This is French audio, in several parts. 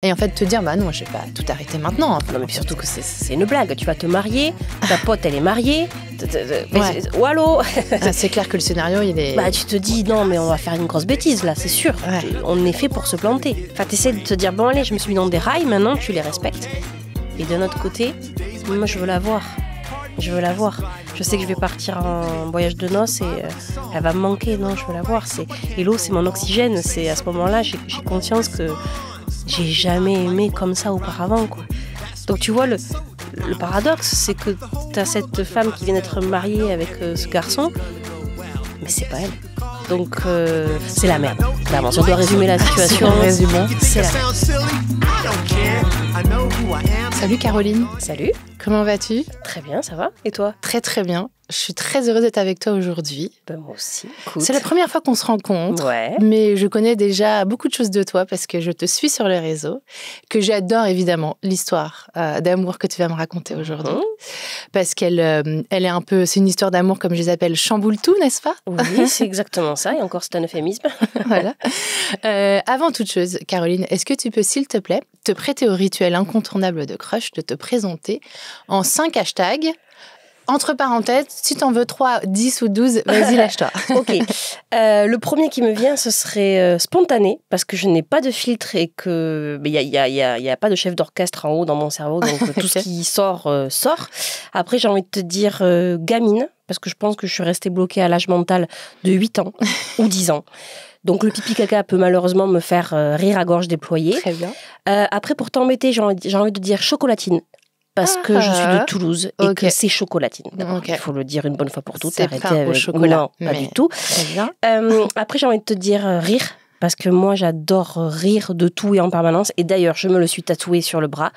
Et en fait, te dire, bah non, je vais pas tout arrêter maintenant. Enfin, non, mais surtout que c'est une blague. Tu vas te marier, ta pote, elle est mariée. Ouais. Oh, allô. C'est clair que le scénario, il est... Bah, tu te dis, non, mais on va faire une grosse bêtise, là, c'est sûr. Ouais. On est fait pour se planter. Enfin, t'essaies de te dire, bon, allez, je me suis mis dans des rails, maintenant, tu les respectes. Et d'un autre côté, moi, je veux la voir. Je veux la voir. Je sais que je vais partir en voyage de noces et elle va me manquer. Non, je veux la voir. Et l'eau, c'est mon oxygène. C'est à ce moment-là, j'ai conscience que j'ai jamais aimé comme ça auparavant, quoi. Donc tu vois, le paradoxe, c'est que t'as cette femme qui vient d'être mariée avec ce garçon, mais c'est pas elle. Donc c'est la merde. Clairement, si on doit résumer la situation, c'est la merde. Salut Caroline. Salut. Comment vas-tu? Très bien, ça va. Et toi? Très très bien. Je suis très heureuse d'être avec toi aujourd'hui. Ben, moi aussi. Écoute. C'est la première fois qu'on se rencontre, mais je connais déjà beaucoup de choses de toi parce que je te suis sur les réseaux, que j'adore évidemment l'histoire d'amour que tu vas me raconter aujourd'hui. Parce qu'elle elle est un peu, c'est une histoire d'amour comme je les appelle chamboule-tout, n'est-ce pas? Oui, c'est exactement ça, et encore c'est un euphémisme. Voilà. Avant toute chose, Caroline, est-ce que tu peux, s'il te plaît, te prêter au rituel incontournable de crush, de te présenter en 5 hashtags? Entre parenthèses, si t'en veux 3, 10 ou 12, vas-y, lâche-toi. Ok. Le premier qui me vient, ce serait spontané, parce que je n'ai pas de filtre et que il y a pas de chef d'orchestre en haut dans mon cerveau, donc tout ce qui sort, sort. Après, j'ai envie de te dire gamine, parce que je pense que je suis restée bloquée à l'âge mental de 8 ans ou 10 ans. Donc le pipi caca peut malheureusement me faire rire à gorge déployée. Très bien. Après, pour t'embêter, j'ai envie de dire chocolatine. Parce que je suis de Toulouse et que c'est chocolatine. Il faut le dire une bonne fois pour toutes. C'est Arrêtez pain au avec... chocolat. Non, pas du tout. Très bien. Après, j'ai envie de te dire rire. Parce que moi, j'adore rire de tout et en permanence. Et d'ailleurs, je me le suis tatoué sur le bras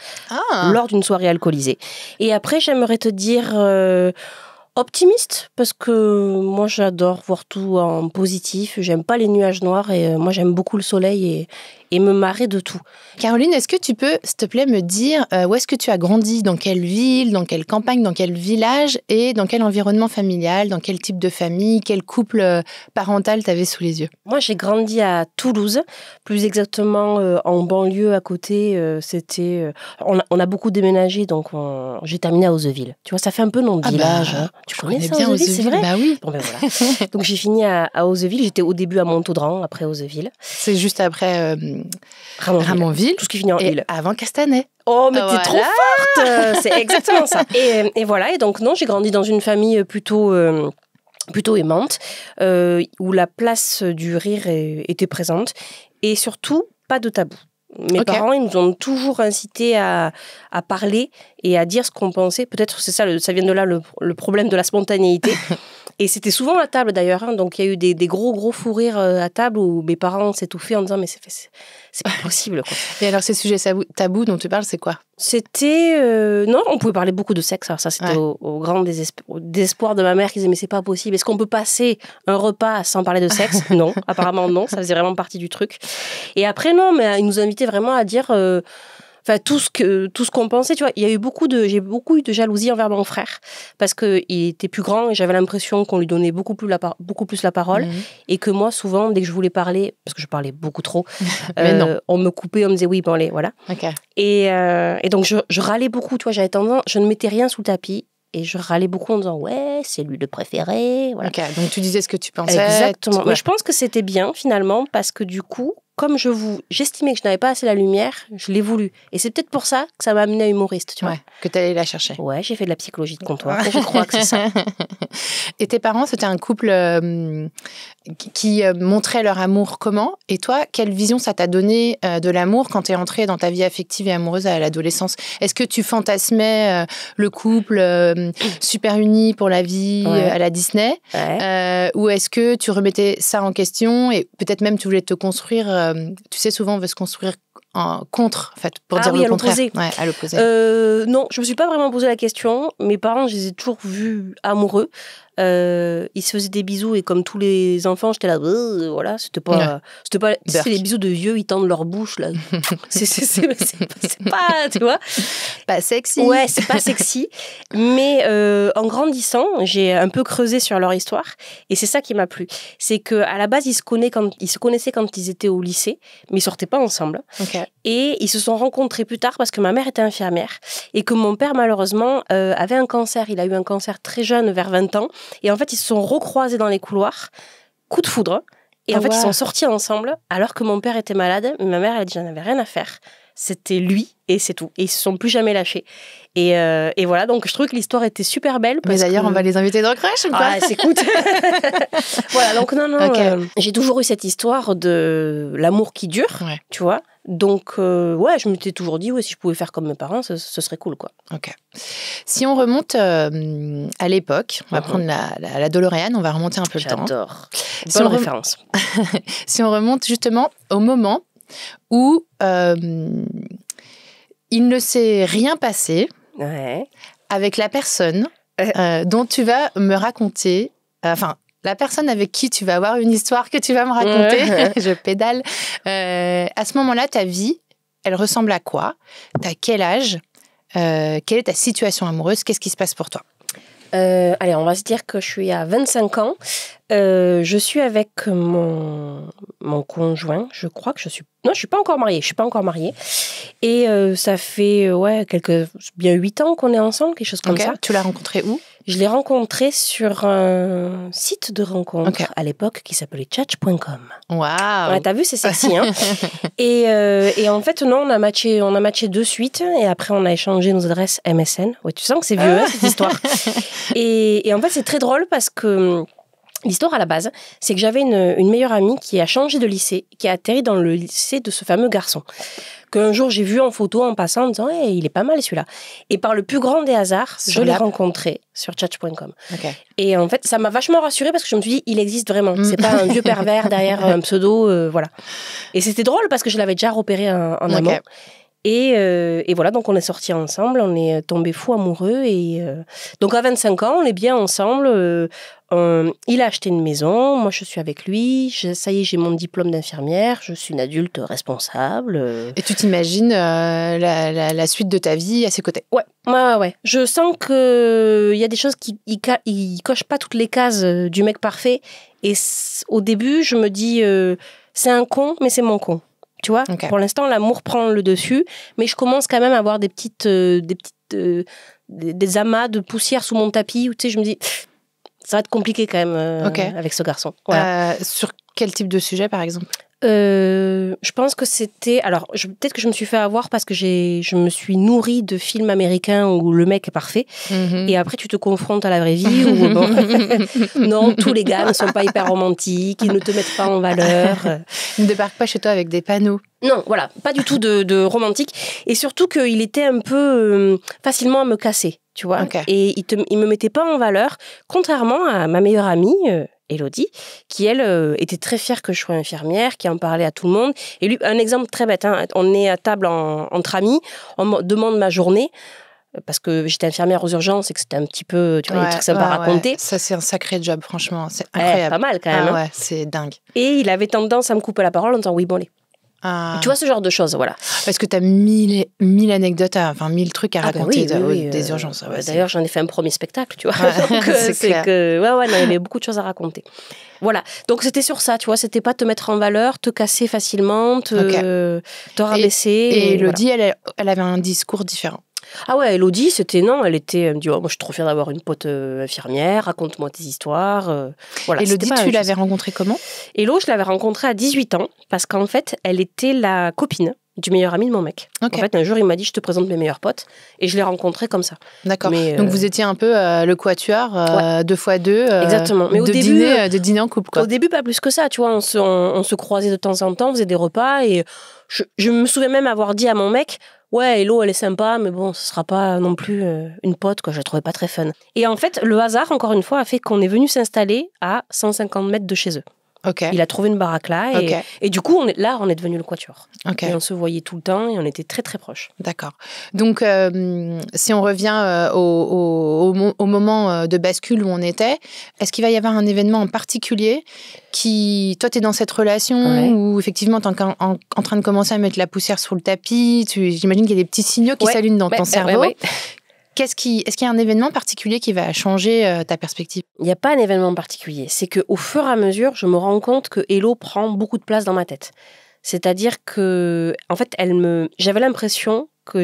lors d'une soirée alcoolisée. Et après, j'aimerais te dire... optimiste, parce que moi j'adore voir tout en positif, j'aime pas les nuages noirs et moi j'aime beaucoup le soleil et me marrer de tout. Caroline, est-ce que tu peux, s'il te plaît, me dire où est-ce que tu as grandi, dans quelle ville, dans quelle campagne, dans quel village et dans quel environnement familial, dans quel type de famille, quel couple parental t'avais sous les yeux? Moi j'ai grandi à Toulouse, plus exactement en banlieue à côté, on a beaucoup déménagé, donc j'ai terminé à Hauzeville. Tu vois, ça fait un peu nom de village. Hein. Tu connais ça, bien Hauzeville, c'est vrai? Bah oui. Bon, ben voilà. Donc j'ai fini à Hauzeville, j'étais au début à Montaudran, après Hauzeville. C'est juste après Ramonville. Tout ce qui finit en et île. Avant Castanet. Oh, mais t'es trop forte. C'est exactement ça. Et voilà, et donc non, j'ai grandi dans une famille plutôt aimante, où la place du rire était présente, et surtout, pas de tabou. Mes parents, ils nous ont toujours incités à parler et à dire ce qu'on pensait. Peut-être c'est ça, ça vient de là le problème de la spontanéité. Et c'était souvent à table d'ailleurs, hein. Donc il y a eu des gros fous rires à table où mes parents s'étouffaient en disant mais c'est pas possible, quoi. Et alors ces sujets tabous dont tu parles, c'est quoi? C'était non, on pouvait parler beaucoup de sexe. Alors ça c'était au grand désespoir de ma mère qui disait mais c'est pas possible. Est-ce qu'on peut passer un repas sans parler de sexe? Non, apparemment non. Ça faisait vraiment partie du truc. Et après non, mais ils nous invitaient vraiment à dire. Enfin, tout ce qu'on pensait, tu vois, j'ai beaucoup eu de jalousie envers mon frère parce que il était plus grand et j'avais l'impression qu'on lui donnait beaucoup plus la parole et que moi, souvent, dès que je voulais parler, parce que je parlais beaucoup trop, on me coupait, on me disait oui, bon allez, voilà. Okay. Et donc je râlais beaucoup, tu vois, j'avais tendance, je ne mettais rien sous le tapis. Et je râlais beaucoup en disant ouais, c'est lui le préféré. Voilà. Okay, donc tu disais ce que tu pensais. Exactement. Ouais. Mais je pense que c'était bien finalement parce que du coup, comme j'estimais que je n'avais pas assez la lumière, je l'ai voulu. Et c'est peut-être pour ça que ça m'a amené à humoriste, tu vois. Que tu allais la chercher. Ouais, j'ai fait de la psychologie de comptoir. Je crois que c'est ça. Et tes parents, c'était un couple qui montrait leur amour comment? Et toi, quelle vision ça t'a donné de l'amour quand tu es entrée dans ta vie affective et amoureuse à l'adolescence? Est-ce que tu fantasmais le couple super uni pour la vie à la Disney? Ou est-ce que tu remettais ça en question et peut-être même tu voulais te construire tu sais, souvent on veut se construire contre, en fait, pour dire le contraire. À l'opposé. Non, je me suis pas vraiment posé la question. Mes parents, je les ai toujours vus amoureux. Ils se faisaient des bisous et comme tous les enfants, j'étais là, voilà, c'était pas les bisous de vieux, ils tendent leur bouche là. c'est pas, tu vois, pas sexy. Ouais, c'est pas sexy. Mais en grandissant, j'ai un peu creusé sur leur histoire et c'est ça qui m'a plu. C'est que à la base, ils se connaissaient quand ils étaient au lycée, mais ils sortaient pas ensemble. Et ils se sont rencontrés plus tard parce que ma mère était infirmière et que mon père, malheureusement, avait un cancer. Il a eu un cancer très jeune, vers 20 ans. Et en fait, ils se sont recroisés dans les couloirs, coup de foudre. Et en fait, ils sont sortis ensemble alors que mon père était malade. Ma mère, elle a dit, j'en avais rien à faire. C'était lui et c'est tout. Et ils se sont plus jamais lâchés. Et voilà, donc je trouve que l'histoire était super belle. Mais d'ailleurs, on va les inviter dans le Crush ou quoi? Ah, s'écoute. Voilà, donc non, Okay. J'ai toujours eu cette histoire de l'amour qui dure, tu vois. Donc, je m'étais toujours dit, si je pouvais faire comme mes parents, ce serait cool, quoi. Ok. Si on remonte à l'époque, on va prendre la DeLorean, on va remonter un peu le temps. J'adore. Bonne référence. Si on remonte justement au moment où il ne s'est rien passé avec la personne dont tu vas me raconter, la personne avec qui tu vas avoir une histoire que tu vas me raconter, je pédale. À ce moment-là, ta vie, elle ressemble à quoi? T'as quel âge? Quelle est ta situation amoureuse? Qu'est-ce qui se passe pour toi? Allez, on va se dire que je suis à 25 ans. Je suis avec mon conjoint. Je crois que je suis... Non, je suis pas encore mariée. Et ça fait bien 8 ans qu'on est ensemble, quelque chose comme ça. Tu l'as rencontré où? Je l'ai rencontré sur un site de rencontre à l'époque qui s'appelait Chatch.com. Waouh. T'as vu, c'est sexy, hein. Et en fait, non, on a matché de suite et après on a échangé nos adresses MSN. Ouais, tu sens que c'est vieux, cette histoire. Et en fait, c'est très drôle parce que l'histoire à la base, c'est que j'avais une meilleure amie qui a changé de lycée, qui a atterri dans le lycée de ce fameux garçon. Qu'un jour j'ai vu en photo en passant en disant hey, il est pas mal celui-là. Et par le plus grand des hasards, je l'ai rencontré sur Chatch.com. Et en fait, ça m'a vachement rassurée parce que je me suis dit il existe vraiment. C'est pas un vieux pervers derrière un pseudo, voilà. Et c'était drôle parce que je l'avais déjà repéré en amont. Et voilà, donc on est sortis ensemble, on est tombés fous amoureux. Et donc à 25 ans, on est bien ensemble. Il a acheté une maison, moi je suis avec lui. Ça y est, j'ai mon diplôme d'infirmière, je suis une adulte responsable. Et tu t'imagines la suite de ta vie à ses côtés? Ouais. Je sens qu'il y a des choses qui ne cochent pas toutes les cases du mec parfait. Et au début, je me dis, c'est un con, mais c'est mon con. Tu vois, pour l'instant, l'amour prend le dessus, mais je commence quand même à avoir des amas de poussière sous mon tapis où tu sais, je me dis, ça va être compliqué quand même avec ce garçon. Voilà. Sur quel type de sujet, par exemple? Je pense que c'était... Alors, peut-être que je me suis fait avoir parce que je me suis nourrie de films américains où le mec est parfait. Et après, tu te confrontes à la vraie vie où, non, tous les gars ne sont pas hyper romantiques, ils ne te mettent pas en valeur. Ils ne débarquent pas chez toi avec des panneaux. Non, voilà, pas du tout de romantique. Et surtout qu'il était un peu facilement à me casser, tu vois. Et il me mettait pas en valeur, contrairement à ma meilleure amie... Elodie, qui elle était très fière que je sois infirmière, qui en parlait à tout le monde. Et lui, un exemple très bête, hein, on est à table entre amis, on me demande ma journée, parce que j'étais infirmière aux urgences et que c'était un petit peu, tu vois, des trucs sympas à raconter. Ça, c'est un sacré job, franchement, c'est incroyable. Pas mal quand même. Ouais, c'est dingue. Et il avait tendance à me couper la parole en disant oui, bon, allez. Tu vois, ce genre de choses, voilà. Parce que tu as mille anecdotes, 1000 trucs à raconter des urgences. D'ailleurs, j'en ai fait un premier spectacle, tu vois. Donc, c'est que... non, il y avait beaucoup de choses à raconter. Voilà. Donc, c'était sur ça, tu vois. C'était pas te mettre en valeur, te casser facilement, te rabaisser. Et Elodie, voilà. elle avait un discours différent. Ah ouais, Elodie, elle me dit, moi je suis trop fière d'avoir une pote infirmière, raconte-moi tes histoires. Voilà, Elodie, tu l'avais rencontrée comment? Elo, je l'avais rencontrée à 18 ans, parce qu'en fait, elle était la copine du meilleur ami de mon mec. En fait, un jour, il m'a dit, je te présente mes meilleurs potes, et je l'ai rencontrée comme ça. D'accord. Donc vous étiez un peu le quatuor, 2x2. Exactement. Mais de dîner en couple, quoi. Au début, pas plus que ça, tu vois, on se croisait de temps en temps, on faisait des repas, et je me souviens même avoir dit à mon mec, ouais, Hello, elle est sympa, mais bon, ce sera pas non plus une pote, quoi. Je la trouvais pas très fun. Et en fait, le hasard, encore une fois, a fait qu'on est venu s'installer à 150 mètres de chez eux. Il a trouvé une baraque là, et du coup, on est devenu le quatuor. Et on se voyait tout le temps, et on était très, très proches. D'accord. Donc, si on revient au moment de bascule où on était, est-ce qu'il va y avoir un événement en particulier qui... Toi, tu es dans cette relation où, effectivement, tu es en train de commencer à mettre la poussière sur le tapis. J'imagine qu'il y a des petits signaux qui s'allument dans ton cerveau. Est-ce qu'il y a un événement particulier qui va changer ta perspective? Il n'y a pas un événement particulier. C'est qu'au fur et à mesure, je me rends compte que Hello prend beaucoup de place dans ma tête. C'est-à-dire que, en fait, j'avais l'impression que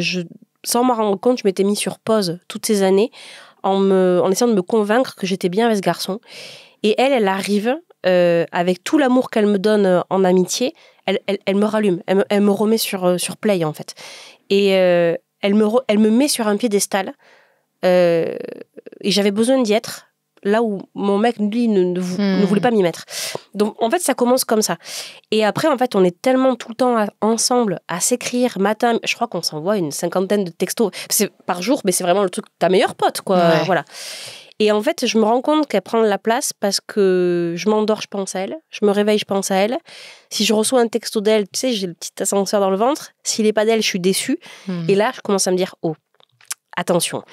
sans m'en rendre compte, je m'étais mis sur pause toutes ces années en essayant de me convaincre que j'étais bien avec ce garçon. Et elle arrive avec tout l'amour qu'elle me donne en amitié, elle me rallume, elle me remet sur play en fait. Et elle me met sur un piédestal et j'avais besoin d'y être. Là où mon mec, lui, ne voulait pas m'y mettre. Donc, en fait, ça commence comme ça. Et après, en fait, on est tellement tout le temps ensemble à s'écrire matin. Je crois qu'on s'envoie une 50aine de textos par jour, mais c'est vraiment le truc, ta meilleure pote, quoi. Ouais. Voilà. Et en fait, je me rends compte qu'elle prend la place parce que je m'endors, je pense à elle. Je me réveille, je pense à elle. Si je reçois un texto d'elle, tu sais, j'ai le petit ascenseur dans le ventre. S'il n'est pas d'elle, je suis déçue. Et là, je commence à me dire, oh, attention.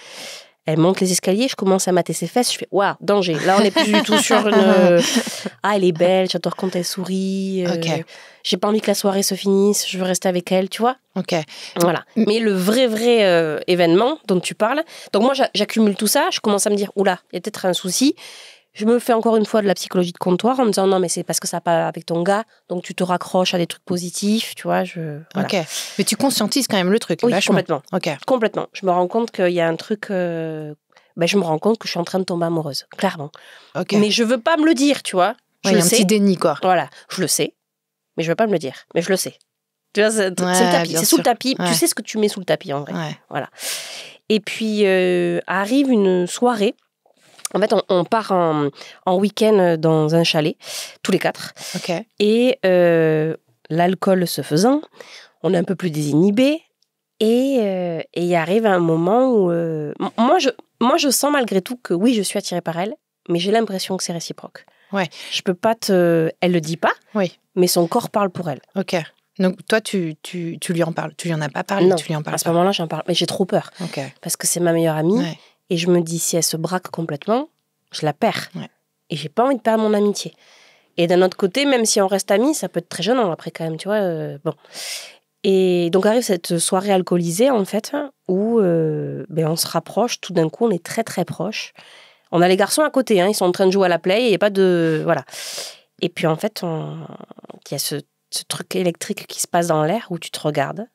Elle monte les escaliers, je commence à mater ses fesses, je fais waouh, danger. Là, on n'est plus du tout sur une. Ah, elle est belle, j'adore quand elle sourit. J'ai pas envie que la soirée se finisse, je veux rester avec elle, tu vois. Ok. Voilà. Mais le vrai événement dont tu parles. Donc, moi, j'accumule tout ça, je commence à me dire oula, il y a peut-être un souci. Je me fais encore une fois de la psychologie de comptoir en me disant non, mais c'est parce que ça va pas avec ton gars, donc tu te raccroches à des trucs positifs, tu vois. Voilà. Ok. Mais tu conscientises quand même le truc. Oui, vachement. complètement. Ok. Complètement. Je me rends compte qu'il y a un truc. Je me rends compte que je suis en train de tomber amoureuse, clairement. Ok. Mais je veux pas me le dire, tu vois. Je le un sais. petit déni, quoi. Voilà, je le sais, mais je veux pas me le dire. Mais je le sais. Tu vois, c'est le tapis, c'est sous le tapis. Ouais. Tu sais ce que tu mets sous le tapis, en vrai. Ouais. Voilà. Et puis, arrive une soirée. En fait, on part en week-end dans un chalet, tous les 4. Ok. Et l'alcool se faisant, on est un peu plus désinhibés. Et il arrive un moment où... moi, je sens malgré tout que oui, je suis attirée par elle, mais j'ai l'impression que c'est réciproque. Ouais. Je peux pas Elle le dit pas, Oui. mais son corps parle pour elle. Ok. Donc, toi, tu lui en parles. Tu lui en as pas parlé, Non, tu lui en parles à ce pas. moment-là, j'en parle. Mais j'ai trop peur. Ok. Parce que c'est ma meilleure amie. Ouais. Et je me dis, si elle se braque complètement, je la perds. Ouais. Et j'ai pas envie de perdre mon amitié. Et d'un autre côté, même si on reste amis, ça peut être très gênant après quand même, tu vois. Bon. Et donc arrive cette soirée alcoolisée, en fait, où on se rapproche. Tout d'un coup, on est très, très proches. On a les garçons à côté, hein, ils sont en train de jouer à la play, il n'y a pas de... Voilà. Et puis, en fait, il y a ce truc électrique qui se passe dans l'air où tu te regardes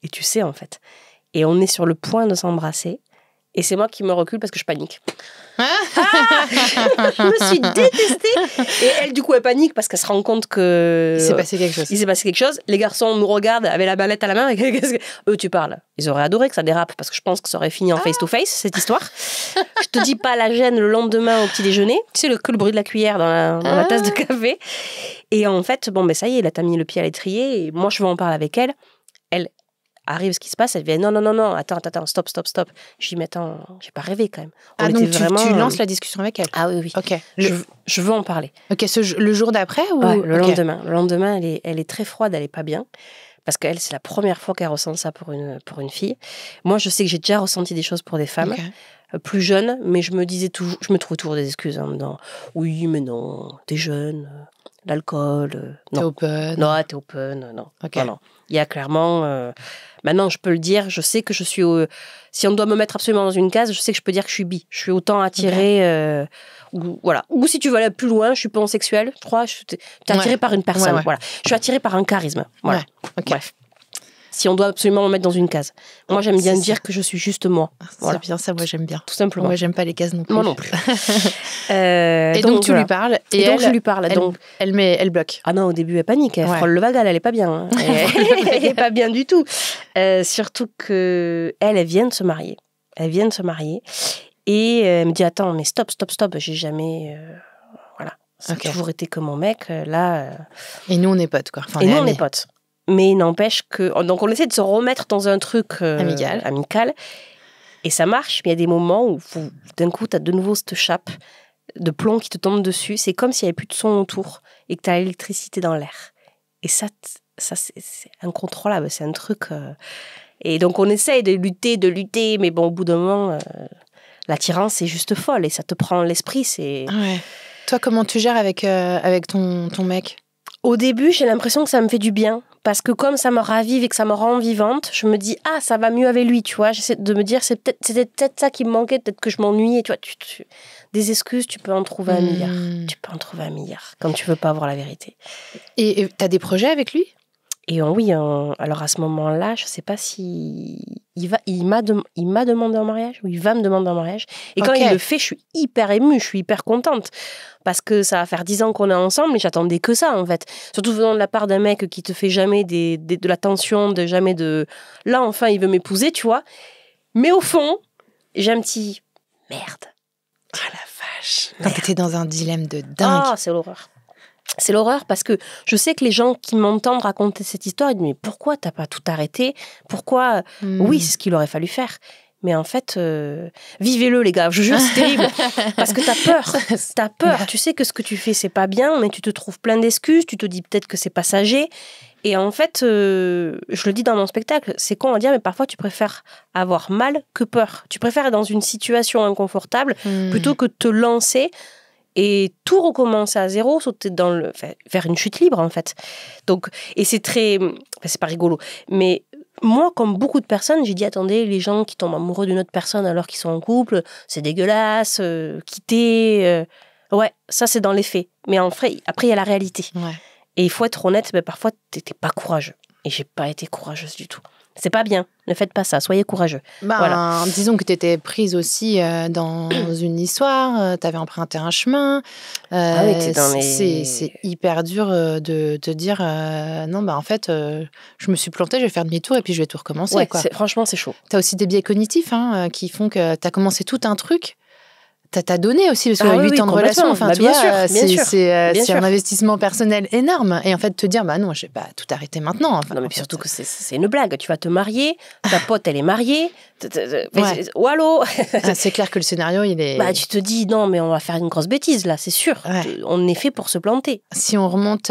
et tu sais, en fait. Et on est sur le point de s'embrasser. Et c'est moi qui me recule parce que je panique. Je me suis détestée. Et elle, du coup, elle panique parce qu'elle se rend compte que... Il s'est passé quelque chose. Il s'est passé quelque chose. Les garçons nous regardent avec la mallette à la main. Eux, tu parles. Ils auraient adoré que ça dérape parce que je pense que ça aurait fini en face-to-face, cette histoire. Je te dis pas la gêne le lendemain au petit déjeuner. Tu sais, le bruit de la cuillère dans la tasse de café. Et en fait, ça y est, elle a mis le pied à l'étrier. Et moi, je veux en parler avec elle. Elle arrive ce qui se passe, elle dit non, attends, stop. Je dis, mais attends, j'ai pas rêvé quand même. Donc tu lances la discussion avec elle. Ah oui. Ok. Je veux en parler. Ok, le jour d'après ou... Ouais, le lendemain. Le lendemain, elle est très froide, elle est pas bien. Parce qu'elle, c'est la première fois qu'elle ressent ça pour une fille. Moi, je sais que j'ai déjà ressenti des choses pour des femmes. Plus jeunes, mais je me disais toujours, je me trouvais toujours des excuses en me disant, oui, mais non, t'es jeune, l'alcool, non. T'es open. Non, t'es open, non. Okay. Non. Il y a clairement... maintenant, je peux le dire, je sais que je suis... si on doit me mettre absolument dans une case, je sais que je peux dire que je suis bi. Je suis autant attirée... voilà. Ou si tu veux aller plus loin, je suis pansexuelle, je crois, t'es attirée par une personne. Ouais. Voilà. Je suis attirée par un charisme. Voilà. Ouais. Okay. Bref. Si on doit absolument me mettre dans une case. Moi, j'aime bien dire que je suis juste moi. Voilà. C'est bien ça, moi j'aime bien. Tout simplement. Moi, j'aime pas les cases non plus. Moi non plus. Et donc tu lui parles. Et donc je lui parle. Elle bloque. Ah non, au début, elle panique. Elle frôle le vagal, elle est pas bien. Hein. Elle est pas bien du tout. Surtout que elle vient de se marier. Et elle me dit, attends, mais stop. J'ai jamais... voilà. Ça a toujours été que mon mec. Là... Et nous, on est potes, quoi. Enfin, et nous, on est potes. Mais il n'empêche que... Donc, on essaie de se remettre dans un truc amical. Et ça marche, mais il y a des moments où, d'un coup, tu as de nouveau cette chape de plomb qui te tombe dessus. C'est comme s'il n'y avait plus de son autour et que tu as l'électricité dans l'air. Et ça c'est incontrôlable. C'est un truc... Et donc, on essaye de lutter. Mais bon, au bout d'un moment, l'attirance est juste folle. Et ça te prend l'esprit. Ouais. Toi, comment tu gères avec ton mec ? Au début, j'ai l'impression que ça me fait du bien. Parce que comme ça me ravive et que ça me rend vivante, je me dis, ça va mieux avec lui, tu vois. J'essaie de me dire, c'était peut-être ça qui me manquait, peut-être que je m'ennuyais, tu vois. Des excuses, tu peux en trouver un milliard. Tu peux en trouver un milliard, quand tu veux pas avoir la vérité. Et t'as des projets avec lui ? Et oui, alors à ce moment-là, je ne sais pas si il m'a demandé en mariage ou il va me demander en mariage. Et quand il le fait, je suis hyper émue, je suis hyper contente. Parce que ça va faire 10 ans qu'on est ensemble et j'attendais que ça, en fait. Surtout venant de la part d'un mec qui te fait jamais de l'attention, jamais de... Là, enfin, il veut m'épouser, tu vois. Mais au fond, j'ai un petit... Merde. Ah la vache. Quand t'étais dans un dilemme de dingue. Ah, c'est l'horreur. C'est l'horreur parce que je sais que les gens qui m'entendent raconter cette histoire, ils disent mais pourquoi t'as pas tout arrêté ? Pourquoi ? Oui, c'est ce qu'il aurait fallu faire. Mais en fait, vivez-le les gars, je jure, c'est terrible. Parce que t'as peur. Tu sais que ce que tu fais, c'est pas bien, mais tu te trouves plein d'excuses, tu te dis peut-être que c'est passager. Et en fait, je le dis dans mon spectacle, c'est con à dire, mais parfois tu préfères avoir mal que peur. Tu préfères être dans une situation inconfortable plutôt que de te lancer et tout recommencer à zéro, sauter vers une chute libre en fait. Donc, et c'est c'est pas rigolo, mais moi, comme beaucoup de personnes, j'ai dit attendez, les gens qui tombent amoureux d'une autre personne alors qu'ils sont en couple, c'est dégueulasse, quitter, ouais, ça c'est dans les faits. Mais après il y a la réalité. Ouais. Et il faut être honnête, mais parfois t'étais pas courageux. Et j'ai pas été courageuse du tout. C'est pas bien, ne faites pas ça, soyez courageux. Voilà. Disons que tu étais prise aussi dans une histoire, tu avais emprunté un chemin. C'est hyper dur de te dire non, en fait, je me suis plantée, je vais faire demi-tour et puis je vais tout recommencer. Ouais, quoi. Franchement, c'est chaud. Tu as aussi des biais cognitifs qui font que tu as commencé tout un truc. T'as donné aussi, parce que 8 ans de relation, enfin, tu vois, c'est un investissement personnel énorme. Et en fait, te dire, non, je vais pas tout arrêter maintenant. Enfin, non, mais surtout que c'est une blague. Tu vas te marier, ta pote, elle est mariée. Allô. C'est clair que le scénario, il est... tu te dis, non, mais on va faire une grosse bêtise, là, c'est sûr. Ouais. On est fait pour se planter. Si on remonte... vous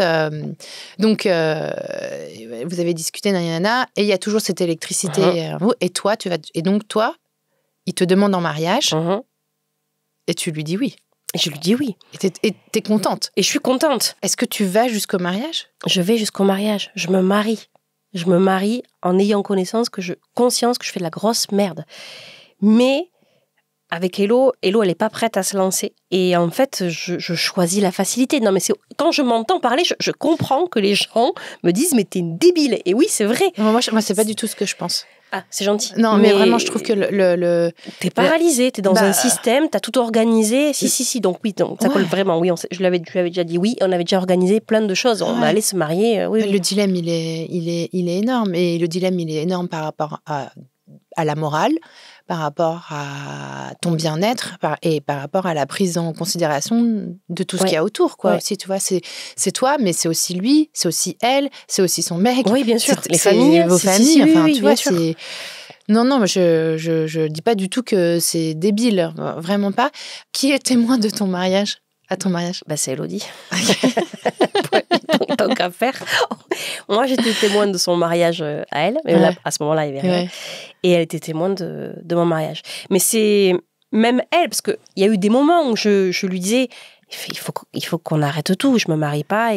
avez discuté, nanana, et il y a toujours cette électricité. Et toi, et donc, toi, il te demande en mariage... Et tu lui dis oui. Et je lui dis oui. Et t'es contente. Et je suis contente. Est-ce que tu vas jusqu'au mariage ? Je vais jusqu'au mariage. Je me marie. Je me marie en ayant conscience que je fais de la grosse merde. Mais avec Hello, elle n'est pas prête à se lancer. Et en fait, je choisis la facilité. Non, mais quand je m'entends parler, je comprends que les gens me disent « mais t'es une débile ». Et oui, c'est vrai. Moi, c'est pas du tout ce que je pense. Ah, c'est gentil. Non, mais vraiment, je trouve que t'es paralysé, t'es dans un système, t'as tout organisé. Si. Donc oui, ça colle vraiment. Oui, je lui avais déjà dit oui. On avait déjà organisé plein de choses. On allait se marier. Oui. Le dilemme, il est énorme. Et le dilemme, il est énorme par rapport à la morale, par rapport à ton bien-être et par rapport à la prise en considération de tout ce qu'il y a autour, quoi. Aussi, tu vois, c'est toi, mais c'est aussi lui, c'est aussi elle, c'est aussi son mec. Oui, bien sûr. Les familles, vos familles, tu vois, sûr. c'est... Non, je dis pas du tout que c'est débile, vraiment pas. Qui est témoin de ton mariage ? À ton mariage ? C'est Elodie. Tant qu'à faire. Moi, j'étais témoin de son mariage à elle. Mais là, à ce moment-là, il y avait rien. Ouais. Et elle était témoin de mon mariage. Mais c'est même elle, parce qu'il y a eu des moments où je lui disais, il faut qu'on arrête tout, je me marie pas.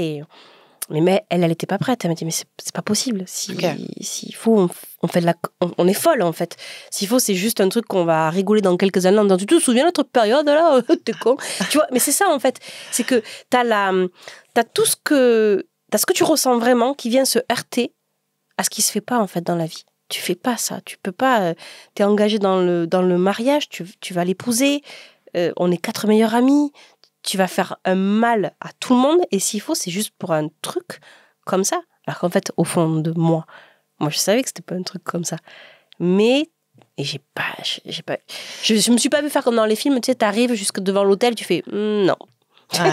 Mais elle n'était pas prête. Elle m'a dit, mais c'est pas possible. S'il faut, on est folle, en fait. S'il faut, c'est juste un truc qu'on va rigoler dans quelques années. Tu te souviens de notre période, là? T'es con. Tu vois, mais c'est ça, en fait. C'est que t'as ce que tu ressens vraiment qui vient se heurter à ce qui se fait pas, en fait, dans la vie. Tu fais pas ça. Tu peux pas... T'es engagé dans le mariage, tu vas l'épouser. On est 4 meilleurs amis. Tu vas faire un mal à tout le monde, et s'il faut, c'est juste pour un truc comme ça. Alors qu'en fait, au fond de moi, je savais que c'était pas un truc comme ça. Mais, je me suis pas vu faire comme dans les films, tu sais, t'arrives jusque devant l'hôtel, tu fais non.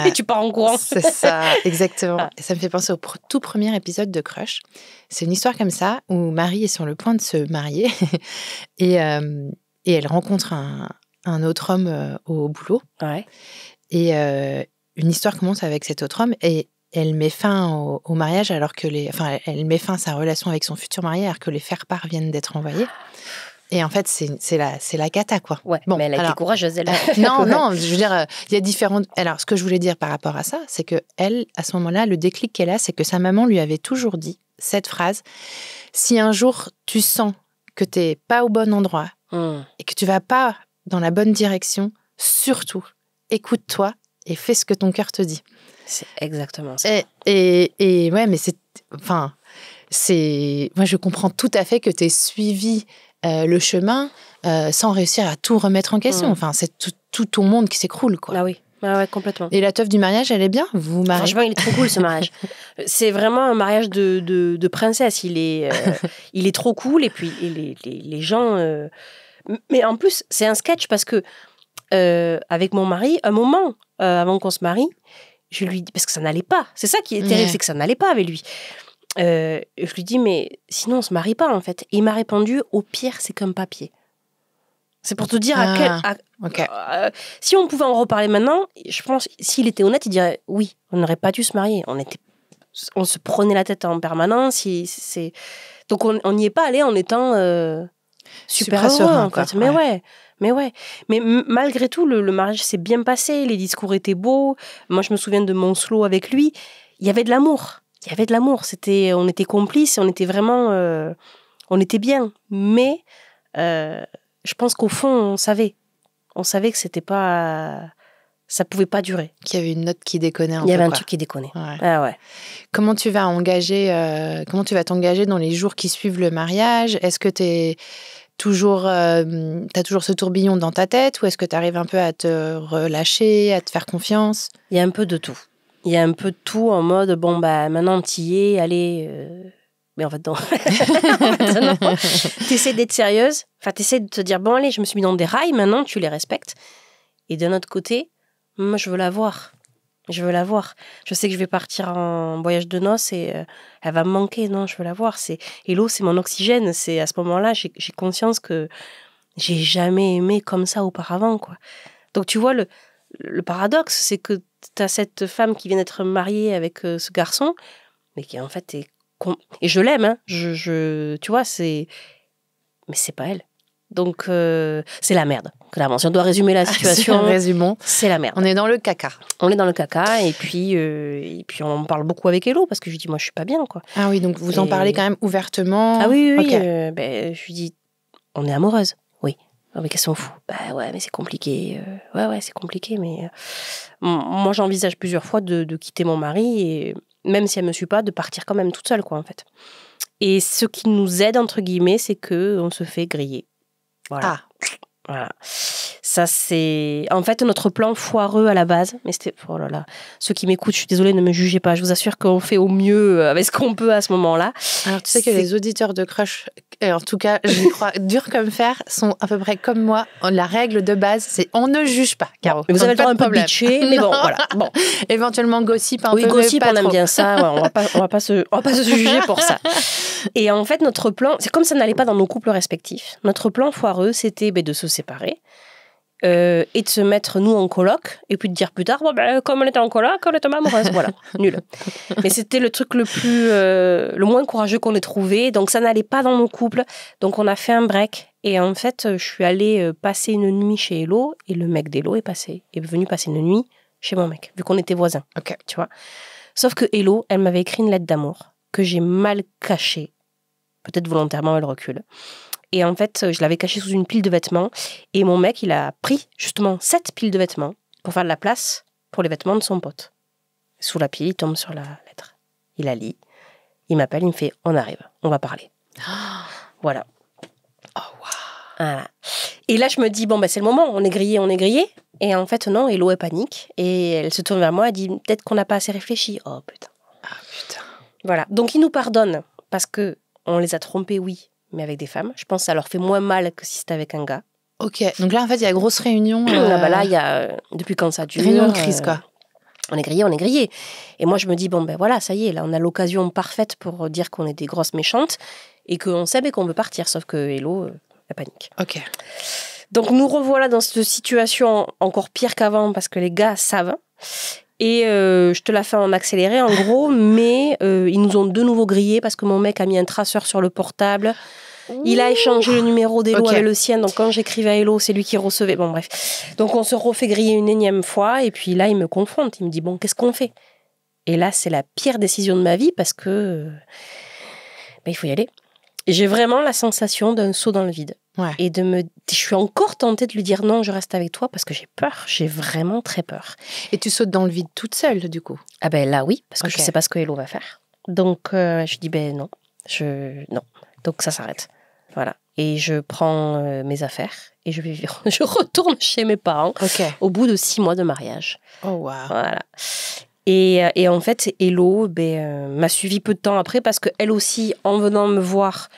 Et tu pars en courant. C'est ça, exactement. Et ça me fait penser au tout premier épisode de Crush. C'est une histoire comme ça, où Marie est sur le point de se marier, et elle rencontre un autre homme au boulot. Ouais. Et une histoire commence avec cet autre homme et elle met fin au mariage alors que elle met fin à sa relation avec son futur marié alors que les faire-part viennent d'être envoyés. Et en fait, c'est la cata, quoi. Ouais, mais elle a été courageuse, elle. Non, je veux dire, il y a différentes... Alors, ce que je voulais dire par rapport à ça, c'est que elle, à ce moment-là, le déclic qu'elle a, c'est que sa maman lui avait toujours dit cette phrase, si un jour tu sens que t'es pas au bon endroit et que tu vas pas dans la bonne direction, surtout, écoute-toi et fais ce que ton cœur te dit. C'est exactement ça. Et ouais, mais c'est... Enfin, Moi, je comprends tout à fait que tu aies suivi le chemin sans réussir à tout remettre en question. Enfin, c'est tout ton monde qui s'écroule, quoi. Ah oui. Ah ouais, complètement. Et la teuf du mariage, elle est bien? Vous mariez? Franchement, il est trop cool, ce mariage. C'est vraiment un mariage de princesse. Il est trop cool. Et puis, les gens... Mais en plus, c'est un sketch parce que avec mon mari, un moment avant qu'on se marie, je lui dis... Parce que ça n'allait pas. C'est ça qui est terrible, c'est que ça n'allait pas avec lui. Je lui dis, mais sinon, on se marie pas, en fait. Et il m'a répondu, au pire, c'est comme papier. C'est pour te dire si on pouvait en reparler maintenant, je pense, s'il était honnête, il dirait oui, on n'aurait pas dû se marier. On se prenait la tête en permanence. Donc on n'y est pas allé en étant super heureux, serein, en fait. Mais ouais. Mais malgré tout, le mariage s'est bien passé. Les discours étaient beaux. Moi, je me souviens de mon slow avec lui. Il y avait de l'amour. On était complices. On était vraiment, on était bien. Mais je pense qu'au fond, on savait que c'était pas, ça pouvait pas durer. Qu'il y avait une note qui déconnait un peu. Il y avait un truc qui déconnait. Ouais. Ah ouais. Comment tu vas t'engager dans les jours qui suivent le mariage? Est-ce que t'as toujours ce tourbillon dans ta tête ou est-ce que tu arrives un peu à te relâcher, à te faire confiance? Il y a un peu de tout. Il y a un peu de tout en mode, bon, bah, maintenant, t'y es, allez... Mais en fait, non. T'essaies d'être sérieuse. Enfin, t'essaies de te dire, bon, allez, je me suis mis dans des rails, maintenant, tu les respectes. Et d'un autre côté, moi, je veux la voir. Je sais que je vais partir en voyage de noces et elle va me manquer. Non, je veux la voir. Hello, c'est mon oxygène. C'est à ce moment-là, j'ai conscience que j'ai jamais aimé comme ça auparavant, quoi. Donc, tu vois, le paradoxe, c'est que t'as cette femme qui vient d'être mariée avec ce garçon, mais qui, en fait, est... Et je l'aime, hein. Tu vois, mais c'est pas elle. Donc, c'est la merde. Clairement, si on doit résumer la situation, résumons. C'est la merde. On est dans le caca. Et puis on en parle beaucoup avec Hello parce que je lui dis, moi, je suis pas bien, quoi. Ah oui, donc vous en parlez quand même ouvertement. Ah oui. Okay. Je lui dis, on est amoureuse. Oui. Ah, mais qu'est-ce qu'on fout? Bah ouais, mais c'est compliqué. Ouais, c'est compliqué, mais moi, j'envisage plusieurs fois de quitter mon mari et même si elle me suit pas, de partir quand même toute seule, quoi, en fait. Et ce qui nous aide, entre guillemets, c'est qu'on se fait griller. Voilà. Ça, c'est... En fait, notre plan foireux à la base, mais c'était... Oh là là. Ceux qui m'écoutent, je suis désolée, ne me jugez pas. Je vous assure qu'on fait au mieux avec ce qu'on peut à ce moment-là. Alors, tu sais que les auditeurs de Crush, en tout cas, je crois, dur comme fer, sont à peu près comme moi. La règle de base, c'est on ne juge pas, Caro. Mais vous avez le droit un peu bitcher, mais bon, voilà. Bon. Éventuellement gossip un peu, gossip, mais pas on aime trop. bien ça. Ouais, on va pas se juger pour ça. Et en fait, notre plan, c'est comme ça n'allait pas dans nos couples respectifs. Notre plan foireux, c'était de se séparer. Et de se mettre nous en coloc et puis de dire plus tard comme on était en coloc, on était amoureuse, voilà, nul. Mais c'était le truc le moins courageux qu'on ait trouvé, donc ça n'allait pas dans nos couples, donc on a fait un break et en fait je suis allée passer une nuit chez Hello et le mec d'Hello est venu passer une nuit chez mon mec vu qu'on était voisins. Okay. Tu vois, sauf que Hello, elle m'avait écrit une lettre d'amour que j'ai mal cachée, peut-être volontairement elle recule. Et en fait, je l'avais cachée sous une pile de vêtements. Et mon mec, il a pris justement cette pile de vêtements pour faire de la place pour les vêtements de son pote. Sous la pile, il tombe sur la lettre. Il la lit. Il m'appelle, il me fait « On arrive, on va parler. » Voilà. Oh, wow. Voilà. Et là, je me dis « Bon, c'est le moment, on est grillé. » Et en fait, non, Hello, elle panique. Et elle se tourne vers moi, elle dit « Peut-être qu'on n'a pas assez réfléchi. » Oh, putain. Ah, putain. Voilà. Donc, ils nous pardonnent parce qu'on les a trompés, oui. Mais avec des femmes, je pense que ça leur fait moins mal que si c'était avec un gars. Ok, donc là, en fait, il y a grosse réunion. Là, il y a, depuis quand ça dure... Réunion de crise, quoi. On est grillé. Et moi, je me dis, voilà, ça y est, là, on a l'occasion parfaite pour dire qu'on est des grosses méchantes et qu'on savait qu'on veut partir, sauf que Hello, la panique. Ok. Donc, nous revoilà dans cette situation encore pire qu'avant parce que les gars savent. Et je te la fais en accéléré, en gros, mais ils nous ont de nouveau grillés parce que mon mec a mis un traceur sur le portable. Il a échangé le numéro d'Hello avec le sien, donc quand j'écrivais à Hello, c'est lui qui recevait. Bon, bref. Donc, on se refait griller une énième fois, et puis là, il me confronte. Il me dit, bon, qu'est-ce qu'on fait? Et là, c'est la pire décision de ma vie parce que il faut y aller. Et j'ai vraiment la sensation d'un saut dans le vide. Ouais. Et je suis encore tentée de lui dire non, je reste avec toi parce que j'ai peur, j'ai vraiment très peur. Et tu sautes dans le vide toute seule, du coup? Ah là oui, parce que je sais pas ce que Hello va faire. Donc je dis non. Non. Donc ça s'arrête. Voilà. Et je prends mes affaires et je retourne chez mes parents au bout de 6 mois de mariage. Oh, wow. Voilà. Et en fait, Hello m'a suivi peu de temps après parce qu'elle aussi, en venant me voir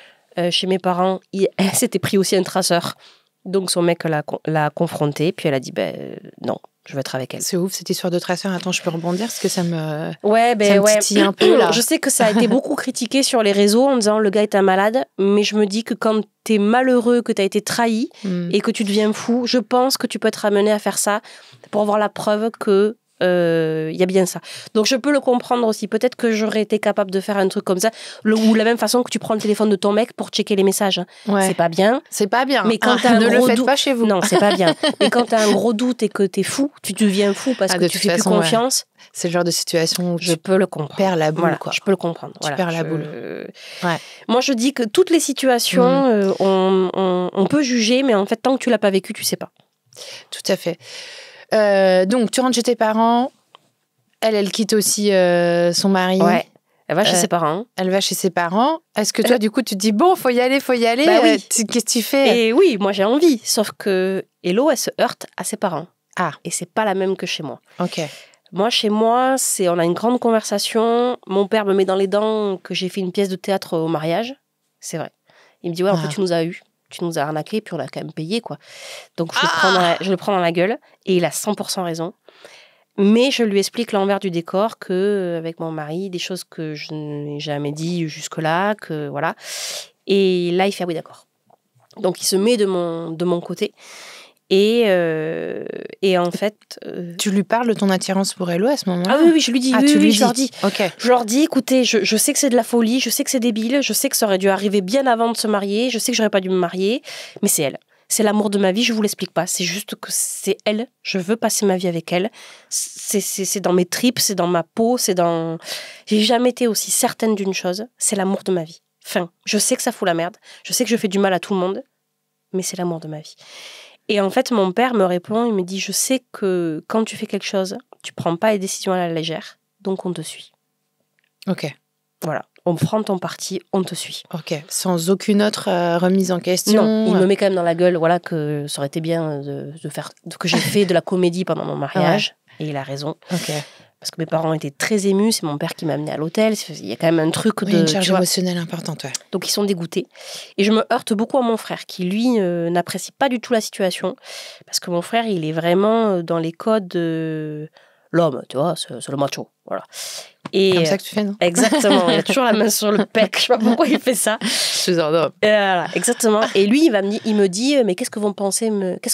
chez mes parents, elle s'était pris aussi un traceur. Donc son mec l'a confrontée, puis elle a dit non, je veux être avec elle. C'est ouf cette histoire de traceur. Attends, je peux rebondir parce que ça me titille un peu là. Je sais que ça a été beaucoup critiqué sur les réseaux en disant le gars est un malade, mais je me dis que quand t'es malheureux, que t'as été trahi et que tu deviens fou, je pense que tu peux être amené à faire ça pour avoir la preuve que y a bien ça. Donc je peux le comprendre aussi. Peut-être que j'aurais été capable de faire un truc comme ça, ou la même façon que tu prends le téléphone de ton mec pour checker les messages. Ouais. C'est pas bien. C'est pas bien. Mais quand t'as ne le faites pas chez vous. Non, c'est pas bien. Mais quand t'as un gros doute et que t'es fou, tu deviens fou parce que tu fais plus confiance. Ouais. C'est le genre de situation où je peux le comprendre. Perds la boule, voilà, quoi. Je peux le comprendre. Tu perds la boule. Ouais. Moi, je dis que toutes les situations, on peut juger, mais en fait, tant que tu l'as pas vécu, tu sais pas. Tout à fait. Donc, tu rentres chez tes parents. Elle quitte aussi son mari. Ouais. Elle va chez ses parents. Elle va chez ses parents. Est-ce que toi, du coup, tu te dis, bon, faut y aller. Bah oui. Qu'est-ce que tu fais? Et oui, moi, j'ai envie. Sauf que Hello, elle se heurte à ses parents. Ah. Et c'est pas la même que chez moi. Ok. Moi, chez moi, on a une grande conversation. Mon père me met dans les dents que j'ai fait une pièce de théâtre au mariage. C'est vrai. Il me dit, ouais, en fait, tu nous as eu. Tu nous as arnaqué, puis on a quand même payé, quoi. Donc, je le prends dans la gueule. Et il a 100% raison. Mais je lui explique l'envers du décor qu'avec mon mari, des choses que je n'ai jamais dit jusque-là, que voilà. Et là, il fait oui, d'accord. Donc, il se met de mon côté. Et en fait... Tu lui parles de ton attirance pour Hello à ce moment-là? Ah oui, je lui dis. Je leur dis. Okay. Je leur dis, écoutez, je sais que c'est de la folie, je sais que c'est débile, je sais que ça aurait dû arriver bien avant de se marier, je sais que j'aurais pas dû me marier, mais c'est elle. C'est l'amour de ma vie, je vous l'explique pas. C'est juste que c'est elle. Je veux passer ma vie avec elle. C'est dans mes tripes, c'est dans ma peau, c'est dans... J'ai jamais été aussi certaine d'une chose. C'est l'amour de ma vie. Enfin, je sais que ça fout la merde. Je sais que je fais du mal à tout le monde. Mais c'est l'amour de ma vie. Et en fait, mon père me répond, il me dit, je sais que quand tu fais quelque chose, tu prends pas les décisions à la légère. Donc, on te suit. Ok. Voilà. On prend ton parti, on te suit. Ok, sans aucune autre remise en question. Non, il me met quand même dans la gueule, voilà, que ça aurait été bien de faire, que j'ai fait de la comédie pendant mon mariage. Ouais. Et il a raison. Ok. Parce que mes parents étaient très émus, c'est mon père qui m'a amené à l'hôtel. Il y a quand même un truc une charge émotionnelle importante, ouais. Donc ils sont dégoûtés. Et je me heurte beaucoup à mon frère, qui lui n'apprécie pas du tout la situation. Parce que mon frère, il est vraiment dans les codes de l'homme, tu vois, c'est le macho. Voilà. Et comme ça que tu fais, non? Exactement. Il a toujours la main sur le pec. Je sais pas pourquoi il fait ça. Je suis un homme. Voilà, exactement. Et lui, il me dit, mais qu'est-ce que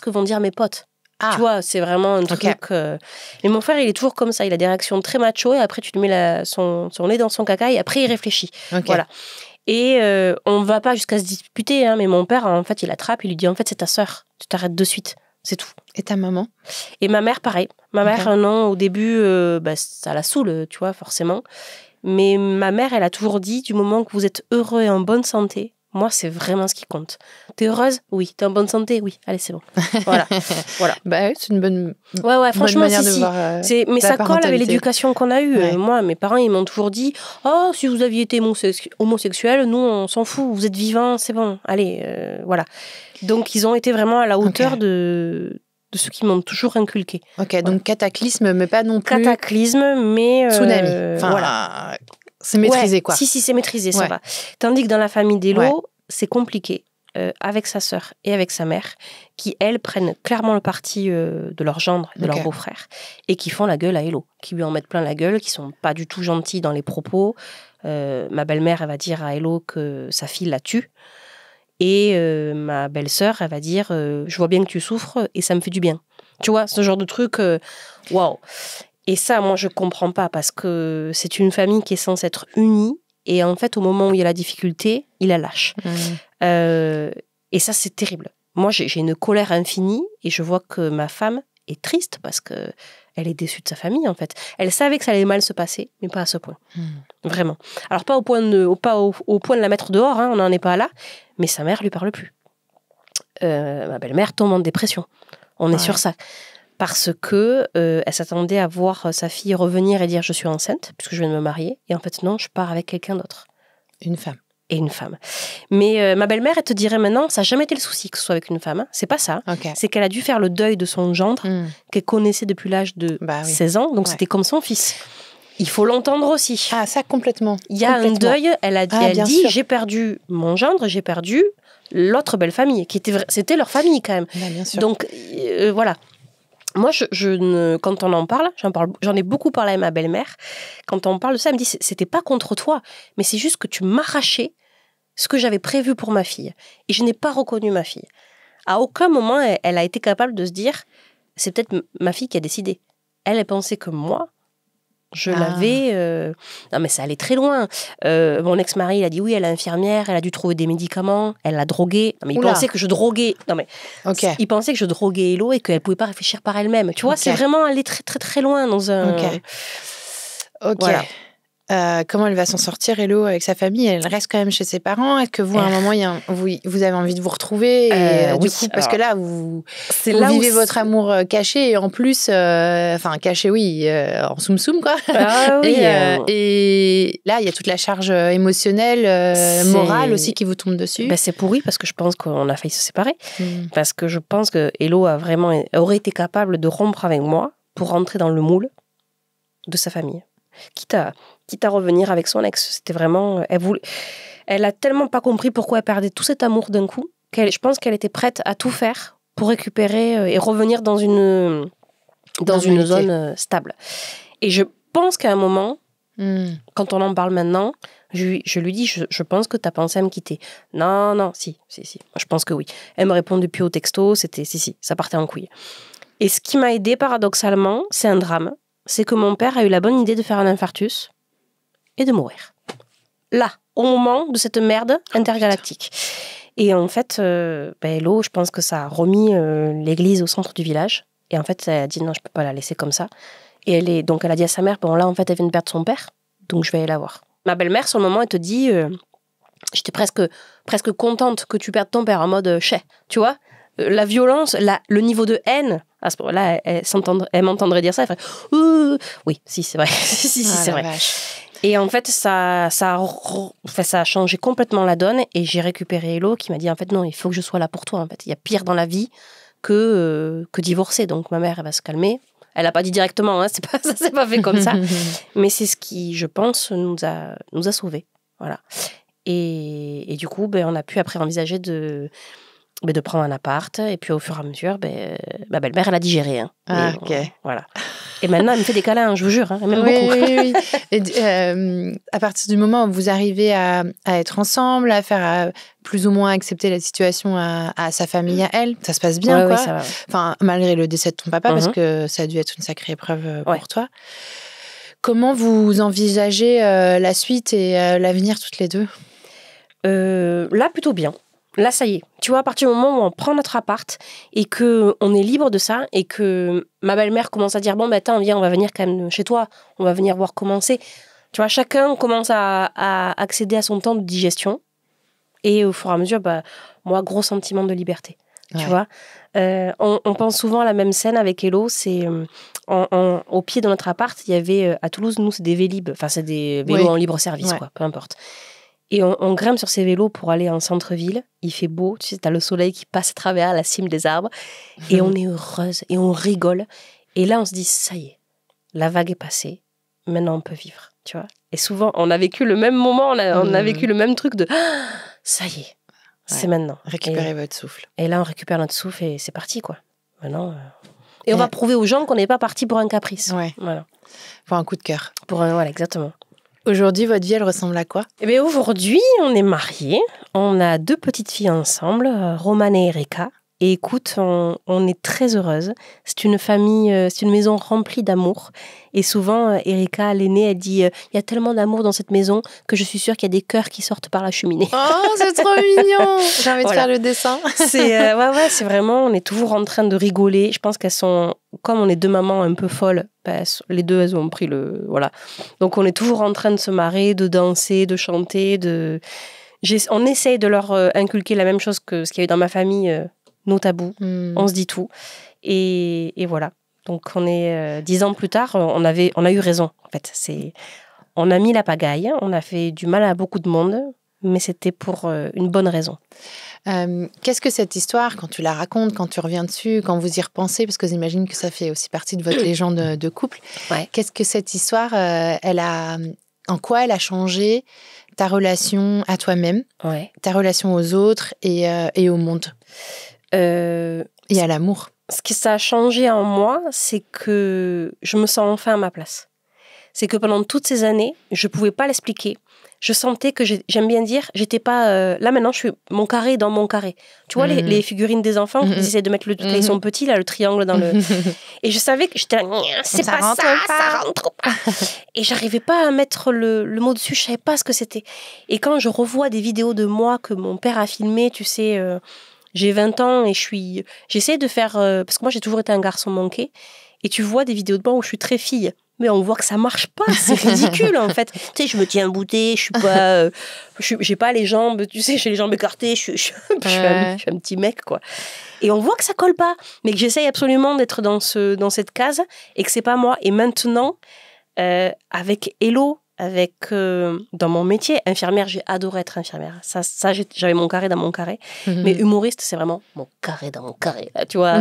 vont dire mes potes? Ah. Tu vois, c'est vraiment un truc... Mais mon frère, il est toujours comme ça. Il a des réactions très macho et après, tu lui mets son nez dans son caca et après, il réfléchit. Voilà. Et on ne va pas jusqu'à se disputer, hein, mais mon père, en fait, il attrape, il lui dit, en fait, c'est ta sœur. Tu t'arrêtes de suite. C'est tout. Et ta maman? Et ma mère, pareil. Ma mère, non, au début, ça la saoule, tu vois, forcément. Mais ma mère, elle a toujours dit, du moment que vous êtes heureux et en bonne santé, moi, c'est vraiment ce qui compte. T'es heureuse? Oui. T'es en bonne santé? Oui. Allez, c'est bon. Voilà. Bah, c'est une bonne, franchement, bonne manière de voir mais ça colle avec l'éducation qu'on a eue. Ouais. Moi, mes parents, ils m'ont toujours dit, oh, si vous aviez été homosexuel, nous, on s'en fout. Vous êtes vivants, c'est bon. Allez, voilà. Donc, ils ont été vraiment à la hauteur de ce qu'ils m'ont toujours inculqué. Ok, voilà. Donc cataclysme, mais pas non plus... Cataclysme, mais... Tsunami. Enfin, voilà. C'est maîtrisé, quoi. Si, c'est maîtrisé, ça va. Tandis que dans la famille d'Hello, c'est compliqué. Avec sa sœur et avec sa mère, qui, elles, prennent clairement le parti de leur gendre, de leur beau-frère, et qui font la gueule à Hello, qui lui en mettent plein la gueule, qui sont pas du tout gentils dans les propos. Ma belle-mère, elle va dire à Hello que sa fille la tue. Et ma belle-sœur, elle va dire je vois bien que tu souffres et ça me fait du bien. Tu vois, ce genre de truc, waouh. Et ça, moi, je comprends pas parce que c'est une famille qui est censée être unie et en fait, au moment où il y a la difficulté, il la lâche. Et ça, c'est terrible. Moi, j'ai une colère infinie et je vois que ma femme est triste parce que elle est déçue de sa famille, en fait. Elle savait que ça allait mal se passer, mais pas à ce point. Vraiment. Alors, pas au point de la mettre dehors, hein, on n'en est pas là, mais sa mère lui parle plus. Ma belle-mère tombe en dépression. On est sur ça. Parce que elle s'attendait à voir sa fille revenir et dire « je suis enceinte », puisque je viens de me marier. Et en fait, non, je pars avec quelqu'un d'autre. Une femme. et une femme. Mais ma belle-mère, elle te dirait maintenant, ça n'a jamais été le souci que ce soit avec une femme. Hein. C'est pas ça. Okay. C'est qu'elle a dû faire le deuil de son gendre, qu'elle connaissait depuis l'âge de 16 ans. Donc, c'était comme son fils. Il faut l'entendre aussi. Ah, ça, complètement. Il y a un deuil. Elle dit, j'ai perdu mon gendre, j'ai perdu l'autre belle famille. C'était leur famille, quand même. Bien sûr. Donc, voilà. Moi, quand on en parle, j'en ai beaucoup parlé avec ma belle-mère. Quand on parle de ça, elle me dit, c'était pas contre toi, mais c'est juste que tu m'arrachais ce que j'avais prévu pour ma fille. Et je n'ai pas reconnu ma fille. À aucun moment, elle a été capable de se dire, c'est peut-être ma fille qui a décidé. Elle pensait que moi, je l'avais... Non, mais ça allait très loin. Mon ex-mari, il a dit, oui, elle est infirmière, elle a dû trouver des médicaments, elle l'a droguée. Non, mais il pensait que je droguais... Non, mais il pensait que je droguais Hello et qu'elle ne pouvait pas réfléchir par elle-même. Tu vois, c'est vraiment aller très, très, très loin dans un... Ok. Voilà. Comment elle va s'en sortir, Hello, avec sa famille? Elle reste quand même chez ses parents? Est-ce que vous, à un moment, vous avez envie de vous retrouver du coup, parce que là, vous vivez votre amour caché et en plus, caché, en soum-soum, quoi. Ah, oui, et là, il y a toute la charge émotionnelle, morale aussi qui vous tombe dessus. C'est pourri parce que je pense qu'on a failli se séparer. Parce que je pense que Hello aurait été capable de rompre avec moi pour rentrer dans le moule de sa famille. Quitte à revenir avec son ex. C'était vraiment... Elle a tellement pas compris pourquoi elle perdait tout cet amour d'un coup, je pense qu'elle était prête à tout faire pour récupérer et revenir dans une zone stable. Et je pense qu'à un moment, quand on en parle maintenant, je lui dis, je pense que tu as pensé à me quitter. Non, si. Je pense que oui. Elle me répond depuis au texto, c'était si, ça partait en couille. Et ce qui m'a aidée, paradoxalement, c'est un drame. C'est que mon père a eu la bonne idée de faire un infarctus et de mourir. Là, au moment de cette merde intergalactique. Et en fait, Hello, je pense que ça a remis l'église au centre du village. Et en fait, elle a dit non, je peux pas la laisser comme ça. Et elle a dit à sa mère, bon là, en fait, elle vient de perdre son père, donc je vais aller la voir. Ma belle-mère, sur le moment, elle te dit, j'étais presque contente que tu perdes ton père, en mode chais, tu vois. La violence, le niveau de haine, à ce moment-là, elle m'entendrait dire ça, elle ferait oui, si, c'est vrai. C'est vrai. Vache. Et en fait, ça a changé complètement la donne et j'ai récupéré Hello qui m'a dit, en fait, non, il faut que je sois là pour toi. En fait, il y a pire dans la vie que divorcer. Donc, ma mère, elle va se calmer. Elle n'a pas dit directement, hein, ça s'est pas fait comme ça. Mais c'est ce qui, je pense, nous a sauvés. Voilà. Et du coup, on a pu après envisager de prendre un appart, et puis au fur et à mesure, ma belle-mère, elle a digéré. Hein. Ok. Voilà. Et maintenant, elle me fait des câlins, je vous jure, hein, elle m'aime beaucoup. Oui. Et à partir du moment où vous arrivez à être ensemble, à faire plus ou moins accepter la situation à sa famille, à elle, ça se passe bien, quoi. Oui, ça va. Enfin, malgré le décès de ton papa, parce que ça a dû être une sacrée épreuve pour toi. Comment vous envisagez la suite et l'avenir toutes les deux? Là, plutôt bien. Là, ça y est. Tu vois, à partir du moment où on prend notre appart et qu'on est libre de ça et que ma belle-mère commence à dire « Bon, attends, viens, on va venir quand même chez toi. On va venir voir comment c'est. » Tu vois, chacun commence à accéder à son temps de digestion. Et au fur et à mesure, moi, gros sentiment de liberté. Ouais. Tu vois, on pense souvent à la même scène avec Hello. C'est au pied de notre appart, il y avait à Toulouse, nous, c'est des Vélib. Enfin, c'est des vélos en libre service, quoi, peu importe. Et on grimpe sur ces vélos pour aller en centre-ville. Il fait beau, tu sais, t'as le soleil qui passe à travers la cime des arbres. Et on est heureuse et on rigole. Et là, on se dit, ça y est, la vague est passée. Maintenant, on peut vivre, tu vois. Et souvent, on a vécu le même moment, on a vécu le même truc de, ça y est, c'est maintenant. Récupérez votre souffle. Et là, on récupère notre souffle et c'est parti, quoi. Maintenant... Et on va prouver aux gens qu'on n'est pas parti pour un caprice. Ouais. Voilà. Pour un coup de cœur. Voilà, exactement. Aujourd'hui, votre vie, elle ressemble à quoi? Aujourd'hui, on est mariés. On a 2 petites filles ensemble, Romane et Erika. Et écoute, on est très heureuses. C'est une famille, c'est une maison remplie d'amour. Et souvent, Erika, l'aînée, elle dit « Il y a tellement d'amour dans cette maison que je suis sûre qu'il y a des cœurs qui sortent par la cheminée. » Oh, c'est trop mignon. J'ai envie de faire le dessin. C'est vraiment, on est toujours en train de rigoler. Je pense qu'elles sont, comme on est 2 mamans un peu folles, les 2, elles ont pris voilà. Donc, on est toujours en train de se marrer, de danser, de chanter. On essaye de leur inculquer la même chose que ce qu'il y a eu dans ma famille, nos tabous. On se dit tout. Et voilà. Donc, on est 10 ans plus tard, on a eu raison. En fait, on a mis la pagaille, on a fait du mal à beaucoup de monde. mais c'était pour une bonne raison. Qu'est-ce que cette histoire, quand tu la racontes, quand tu reviens dessus, quand vous y repensez, parce que j'imagine que ça fait aussi partie de votre légende de couple, qu'est-ce que cette histoire, en quoi elle a changé ta relation à toi-même, ta relation aux autres et au monde et à l'amour? Ce que ça a changé en moi, c'est que je me sens enfin à ma place. C'est que pendant toutes ces années, je ne pouvais pas l'expliquer. Je sentais que, j'aime bien dire, j'étais pas... là, maintenant, je suis mon carré dans mon carré. Tu vois, les figurines des enfants, ils essaient de mettre, quand ils sont petits, là, le triangle dans le... Et je savais que j'étais là, c'est pas ça, ça rentre pas. Et j'arrivais pas à mettre le mot dessus, je savais pas ce que c'était. Et quand je revois des vidéos de moi que mon père a filmées, tu sais... j'ai 20 ans et j'essaie de faire... parce que moi, j'ai toujours été un garçon manqué. Et tu vois des vidéos de moi où je suis très fille. Mais on voit que ça marche pas, c'est ridicule en fait. Tu sais, je me tiens bouté, je suis pas, j'ai pas les jambes, tu sais, j'ai les jambes écartées, je suis un petit mec quoi. Et on voit que ça colle pas, mais que j'essaye absolument d'être dans cette case et que c'est pas moi. Et maintenant, avec Hello, dans mon métier, infirmière, j'ai adoré être infirmière. Ça j'avais mon carré dans mon carré. Mais humoriste, c'est vraiment mon carré dans mon carré. Là, tu vois,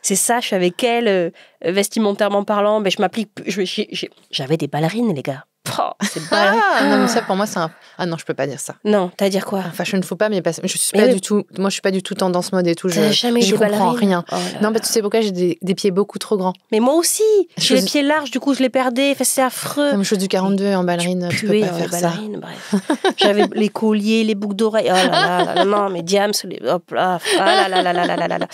c'est ça, je suis avec elle, vestimentairement parlant, mais je m'applique. J'avais des ballerines, les gars. Oh, c'est ballerines. Non, mais ça, pour moi, c'est un... Ah non, je peux pas dire ça. Non, t'as à dire quoi? Fashion faut pas, mais je suis pas du tout... Moi, je suis pas du tout tendance mode et tout. Je comprends rien. Oh non, mais tu sais pourquoi? J'ai des pieds beaucoup trop grands. Mais moi aussi. J'ai les pieds larges, du coup, je les perdais. Enfin, c'est affreux. Comme je suis du 42 en ballerine, tu peux pas faire ça. Bref. J'avais les colliers, les boucles d'oreilles. Oh là là, non, mais Diams, hop là. Ah là là là là là là là.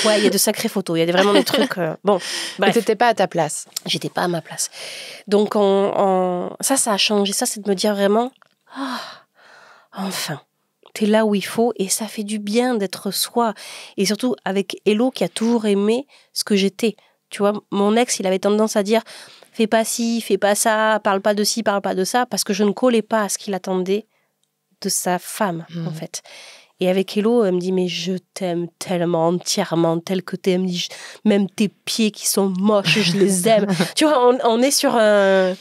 Ouais, il y a de sacrées photos. Il y a vraiment des trucs... Bon, bref. Mais t'étais pas à ta place. J'étais pas à ma place. Donc, ça a changé. Ça, c'est de me dire vraiment, enfin, t'es là où il faut et ça fait du bien d'être soi. Et surtout avec Hello qui a toujours aimé ce que j'étais. Tu vois, mon ex, il avait tendance à dire, fais pas ci, fais pas ça, parle pas de ci, parle pas de ça, parce que je ne collais pas à ce qu'il attendait de sa femme, en fait. Et avec Hello, elle me dit, mais je t'aime tellement entièrement, tel que t'es. Elle me dit, même tes pieds qui sont moches, je les aime. Tu vois, on est sur un...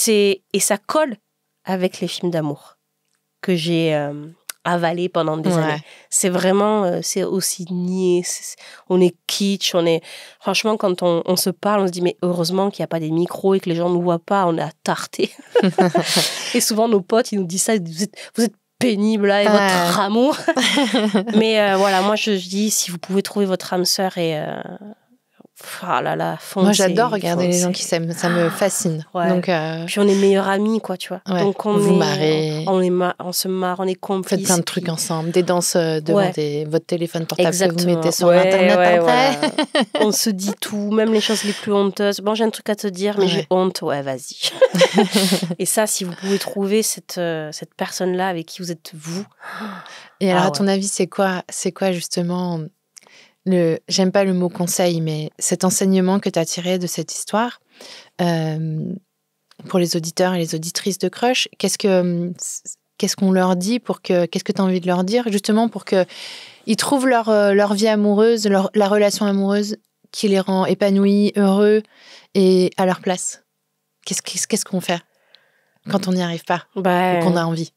Et ça colle avec les films d'amour que j'ai avalés pendant des années. C'est vraiment, c'est aussi niais, on est kitsch, franchement, quand on se parle, on se dit, mais heureusement qu'il n'y a pas des micros et que les gens ne nous voient pas, on est à tarter. Et souvent, nos potes, ils nous disent ça, vous êtes pénible là, et votre amour. Mais voilà, moi, je dis, si vous pouvez trouver votre âme sœur et... oh là là, foncez, moi j'adore regarder les gens qui s'aiment, ça me fascine. Donc, puis on est meilleurs amis quoi, tu vois. Donc vous marrez, on se marre, on est complices. Faites plein de trucs ensemble, des danses devant votre téléphone portable que vous mettez sur internet après. Voilà. On se dit tout, même les choses les plus honteuses. Bon, j'ai un truc à te dire, mais j'ai honte. Ouais, vas-y. Et ça, si vous pouvez trouver cette personne là avec qui vous êtes vous. Et alors à ton avis, c'est quoi justement j'aime pas le mot conseil, mais cet enseignement que tu as tiré de cette histoire, pour les auditeurs et les auditrices de Crush, qu'est-ce qu'on leur dit qu'est-ce que tu as envie de leur dire, justement, pour qu'ils trouvent leur vie amoureuse, la relation amoureuse qui les rend épanouis, heureux et à leur place? Qu'est-ce qu'on fait quand on n'y arrive pas, ou qu'on a envie?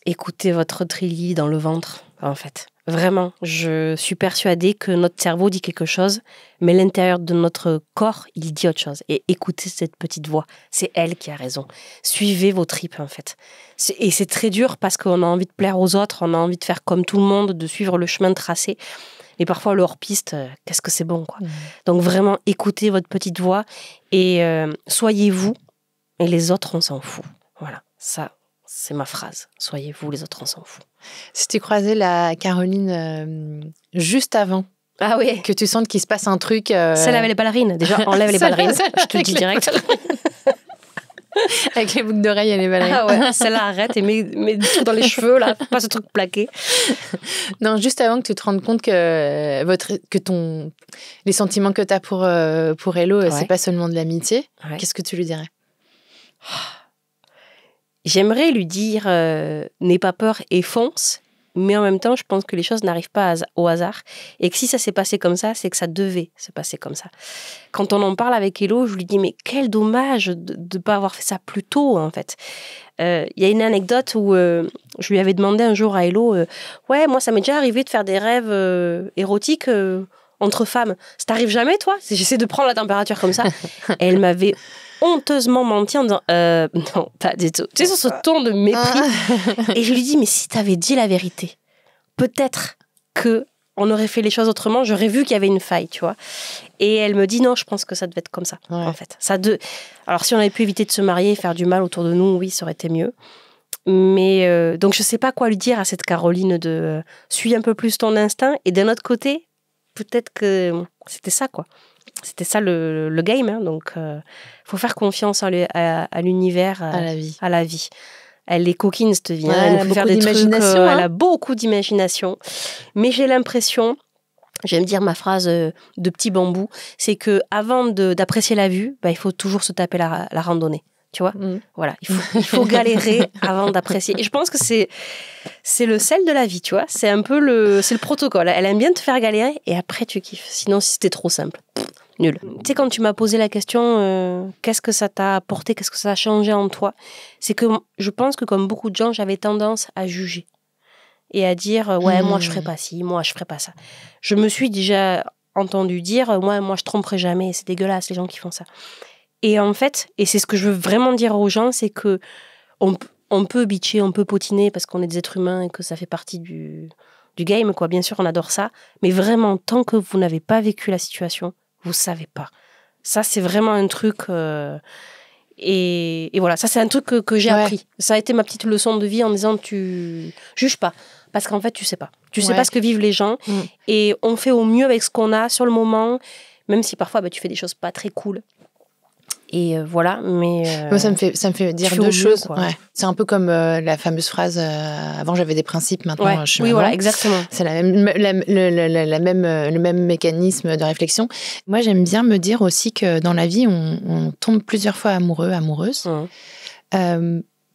Écoutez votre trilly dans le ventre, en fait. Vraiment, je suis persuadée que notre cerveau dit quelque chose, mais l'intérieur de notre corps, il dit autre chose. Et écoutez cette petite voix, c'est elle qui a raison. Suivez vos tripes, en fait. Et c'est très dur parce qu'on a envie de plaire aux autres, on a envie de faire comme tout le monde, de suivre le chemin tracé. Et parfois, le hors-piste, qu'est-ce que c'est bon, quoi. Donc vraiment, écoutez votre petite voix et soyez vous, et les autres, on s'en fout. Voilà, ça... c'est ma phrase. Soyez vous, les autres, on s'en fout. Si tu croisais la Caroline juste avant que tu sentes qu'il se passe un truc... Celle avec les ballerines. Déjà, enlève les ballerines. Je te le dis direct. Avec les boucles d'oreilles et les ballerines. Ah ouais, celle-là, arrête et mets tout dans les cheveux, là. Pas ce truc plaqué. Non, juste avant que tu te rendes compte que les sentiments que tu as pour Hello, c'est pas seulement de l'amitié. Qu'est-ce que tu lui dirais? J'aimerais lui dire n'aie pas peur et fonce, Mais en même temps, je pense que les choses n'arrivent pas au hasard. Et que si ça s'est passé comme ça, c'est que ça devait se passer comme ça. Quand on en parle avec Hello, je lui dis, mais quel dommage de ne pas avoir fait ça plus tôt, en fait. Il y a une anecdote où je lui avais demandé un jour à Hello, ouais, moi, ça m'est déjà arrivé de faire des rêves érotiques entre femmes. Ça t'arrive jamais, toi? J'essaie de prendre la température comme ça. Et elle m'avait honteusement menti en disant non, pas du tout. Tu sais, sur ce ton de mépris. Et je lui dis, mais si t'avais dit la vérité, peut-être que on aurait fait les choses autrement, j'aurais vu qu'il y avait une faille, tu vois. Et elle me dit, non, je pense que ça devait être comme ça, en fait. Alors, si on avait pu éviter de se marier et faire du mal autour de nous, oui, ça aurait été mieux. Mais donc, je sais pas quoi lui dire à cette Caroline de suis un peu plus ton instinct. Et d'un autre côté, peut-être que c'était ça, quoi. C'était ça le game, hein. Donc faut faire confiance à l'univers, à la vie. Elle est coquine cette vie, hein. Elle peut faire des trucs, elle a beaucoup d'imagination. Mais j'ai l'impression, j'aime dire ma phrase de petit bambou, c'est que avant d'apprécier la vue, il faut toujours se taper la randonnée. Tu vois, voilà, il faut galérer avant d'apprécier. Et je pense que c'est le sel de la vie, tu vois. C'est un peu le protocole. Elle aime bien te faire galérer et après tu kiffes. Sinon, si c'était trop simple, nul. Tu sais, quand tu m'as posé la question, qu'est-ce que ça t'a apporté, qu'est-ce que ça a changé en toi, c'est que je pense que comme beaucoup de gens, j'avais tendance à juger et à dire, ouais, moi je ferais pas ci, moi je ferais pas ça. Je me suis déjà entendu dire, moi je tromperai jamais, c'est dégueulasse les gens qui font ça. Et en fait, et c'est ce que je veux vraiment dire aux gens, c'est que on peut bitcher, on peut potiner parce qu'on est des êtres humains et que ça fait partie du game, quoi. Bien sûr, on adore ça. Mais vraiment, tant que vous n'avez pas vécu la situation, vous savez pas. Ça, c'est vraiment un truc... Et voilà, ça, c'est un truc que j'ai appris. Ça a été ma petite leçon de vie en disant, tu juges pas. Parce qu'en fait, tu sais pas. Tu sais pas ce que vivent les gens. Et on fait au mieux avec ce qu'on a sur le moment, même si parfois, tu fais des choses pas très cool. Et voilà, mais... Moi, ça me fait dire deux choses. Ouais. C'est un peu comme la fameuse phrase avant j'avais des principes, maintenant je suis maman. Voilà, exactement. C'est le même mécanisme de réflexion. Moi, j'aime bien me dire aussi que dans la vie, on tombe plusieurs fois amoureux, amoureuse.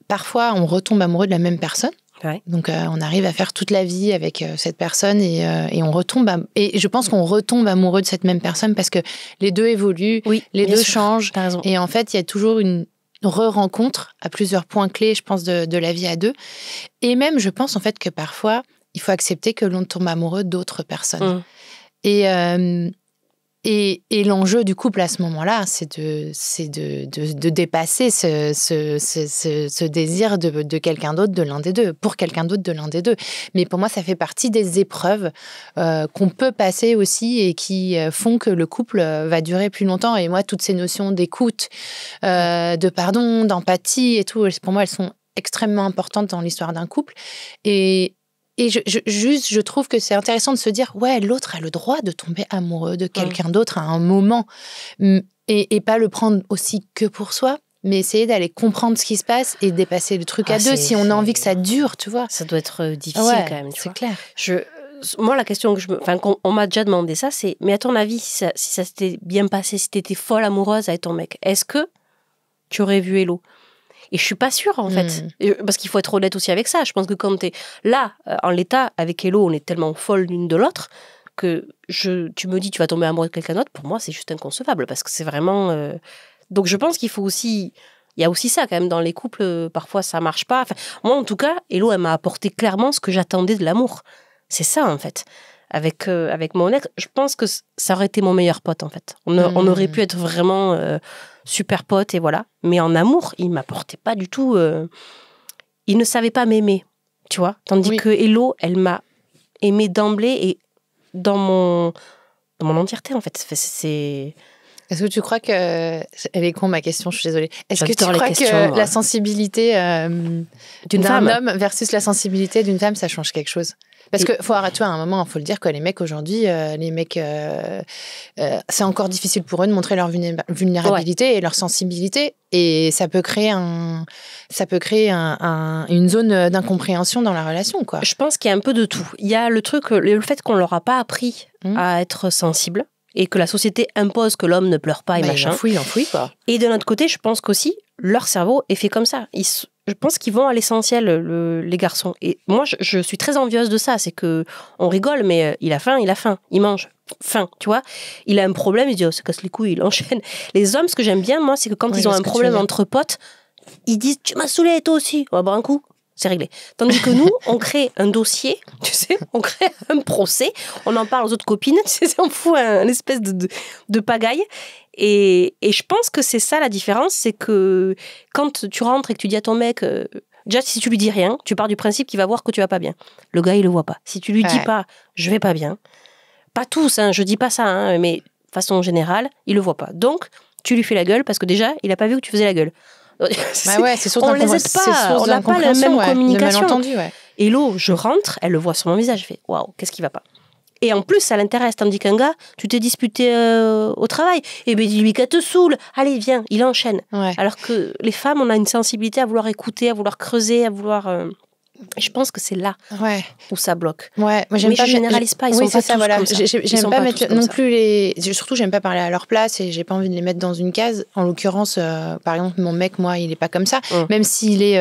Parfois, on retombe amoureux de la même personne. Ouais. Donc, on arrive à faire toute la vie avec cette personne et on retombe. Et je pense qu'on retombe amoureux de cette même personne parce que les deux évoluent, les deux changent. Et en fait, il y a toujours une re-rencontre à plusieurs points clés, je pense, de la vie à deux. Et même, je pense en fait que parfois, il faut accepter que l'on tombe amoureux d'autres personnes. Et l'enjeu du couple à ce moment-là, c'est de dépasser ce désir de quelqu'un d'autre, de l'un des deux, pour quelqu'un d'autre, de l'un des deux. Mais pour moi, ça fait partie des épreuves qu'on peut passer aussi et qui font que le couple va durer plus longtemps. Et moi, toutes ces notions d'écoute, de pardon, d'empathie et tout, pour moi, elles sont extrêmement importantes dans l'histoire d'un couple. Et je trouve que c'est intéressant de se dire, ouais, l'autre a le droit de tomber amoureux de quelqu'un d'autre à un moment et pas le prendre aussi que pour soi, mais essayer d'aller comprendre ce qui se passe et dépasser le truc à deux si on a envie que ça dure, tu vois. Ça doit être difficile quand même, c'est clair. Moi, la question qu'on m'a déjà demandé ça, c'est, mais à ton avis, si ça s'était bien passé, si t'étais folle amoureuse avec ton mec, est-ce que tu aurais vu Hello ? Et je suis pas sûre, en fait. Parce qu'il faut être honnête aussi avec ça. Je pense que quand t'es là, en l'état, avec Hello, on est tellement folle l'une de l'autre que tu me dis tu vas tomber amoureux de quelqu'un d'autre. Pour moi, c'est juste inconcevable parce que c'est vraiment... Donc, je pense qu'il faut aussi... Il y a aussi ça, quand même, dans les couples. Parfois, ça marche pas. Enfin, moi, en tout cas, Hello, elle m'a apporté clairement ce que j'attendais de l'amour. C'est ça, en fait. Avec mon ex, je pense que ça aurait été mon meilleur pote, en fait. On aurait pu être vraiment... super pote et voilà, mais en amour il m'apportait pas du tout, il ne savait pas m'aimer, tu vois, tandis que Hello, elle m'a aimé d'emblée et dans mon entièreté en fait. Est-ce que tu crois que elle est con ma question, je suis désolée, est-ce que tu crois que la sensibilité d'un homme versus la sensibilité d'une femme, ça change quelque chose? Parce que faut arrêter à un moment, il faut le dire, que les mecs aujourd'hui, c'est encore difficile pour eux de montrer leur vulnérabilité et leur sensibilité, et ça peut créer une zone d'incompréhension dans la relation, quoi. Je pense qu'il y a un peu de tout. Il y a le fait qu'on leur a pas appris à être sensible et que la société impose que l'homme ne pleure pas et machin. Il enfouit, quoi. Et de notre côté, je pense qu'aussi leur cerveau est fait comme ça. je pense qu'ils vont à l'essentiel, les garçons. Et moi, je suis très envieuse de ça. C'est que on rigole, mais il a faim, il mange. Faim, tu vois. Il a un problème, il dit, oh, ça casse les couilles, il enchaîne. Les hommes, ce que j'aime bien, moi, c'est que quand ils ont un problème entre potes, ils disent, tu m'as saoulé, toi aussi. On va boire un coup. C'est réglé. Tandis que nous, on crée un dossier, tu sais, on crée un procès, on en parle aux autres copines, tu sais, on fout un espèce de pagaille. Et je pense que c'est ça la différence, c'est que quand tu rentres et que tu dis à ton mec, déjà si tu lui dis rien, tu pars du principe qu'il va voir que tu vas pas bien. Le gars, il le voit pas. Si tu lui dis pas, je vais pas bien, pas tous, hein, je dis pas ça, hein, mais de façon générale, il le voit pas. Donc, tu lui fais la gueule parce que déjà, il a pas vu que tu faisais la gueule. C'est source on les aide pas, on n'a pas la même communication. Et l'eau, je rentre, elle le voit sur mon visage, je fais waouh, qu'est-ce qui va pas? Et en plus, ça l'intéresse, tandis qu'un gars, tu t'es disputé au travail, et bien dis-lui qu'elle te saoule, allez viens, il enchaîne. Alors que les femmes, on a une sensibilité à vouloir écouter, à vouloir creuser, à vouloir. Je pense que c'est là où ça bloque. Ouais, moi j'aime mais pas. Je généralise pas, ils sont pas tous comme ça. J'aime pas mettre non plus les. Surtout, j'aime pas parler à leur place et j'ai pas envie de les mettre dans une case. En l'occurrence, par exemple, mon mec, moi, il est pas comme ça. Même s'il est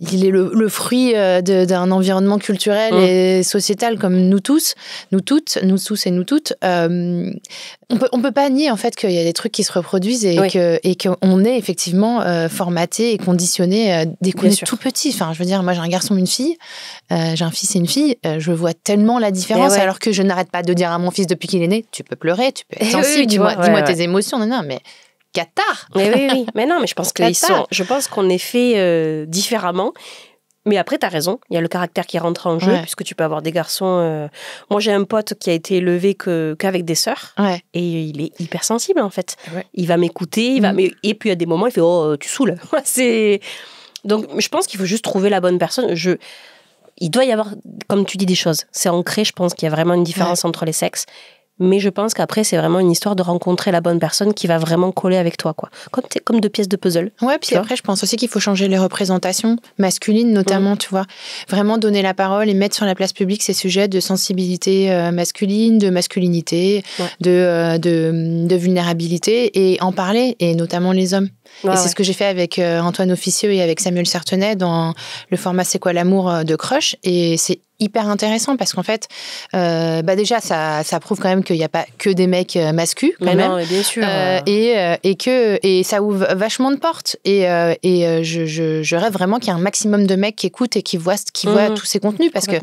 le fruit d'un environnement culturel et sociétal comme nous tous et nous toutes, on peut pas nier en fait qu'il y a des trucs qui se reproduisent et qu'on est effectivement formaté et conditionné dès qu'on est tout petit. Enfin, je veux dire, moi j'ai un garçon, une fille, j'ai un fils et une fille, je vois tellement la différence alors que je n'arrête pas de dire à mon fils depuis qu'il est né, tu peux pleurer, tu peux être sensible, dis-moi tes émotions, non mais Qatar. Oui. Mais non, mais je pense je pense qu'on est fait différemment. Mais après, t'as raison. Il y a le caractère qui rentre en jeu, puisque tu peux avoir des garçons. Moi, j'ai un pote qui a été élevé qu'avec des sœurs. Et il est hyper sensible, en fait. Il va m'écouter, et puis à des moments, il fait oh, tu saoules. Donc, je pense qu'il faut juste trouver la bonne personne. Il doit y avoir, comme tu dis, des choses. C'est ancré, je pense qu'il y a vraiment une différence entre les sexes. Mais je pense qu'après, c'est vraiment une histoire de rencontrer la bonne personne qui va vraiment coller avec toi, quoi. Comme deux pièces de puzzle. Ouais, puis après, je pense aussi qu'il faut changer les représentations masculines, notamment, tu vois. Vraiment donner la parole et mettre sur la place publique ces sujets de sensibilité masculine, de masculinité, de vulnérabilité, et en parler, et notamment les hommes. Et c'est ce que j'ai fait avec Antoine Officieux et avec Samuel Sartenet dans le format C'est quoi l'amour de Crush. Et c'est hyper intéressant parce qu'en fait, déjà, ça prouve quand même qu'il n'y a pas que des mecs masculins. Mais non, bien sûr. Et ça ouvre vachement de portes. Et je rêve vraiment qu'il y ait un maximum de mecs qui écoutent et qui voient tous ces contenus parce que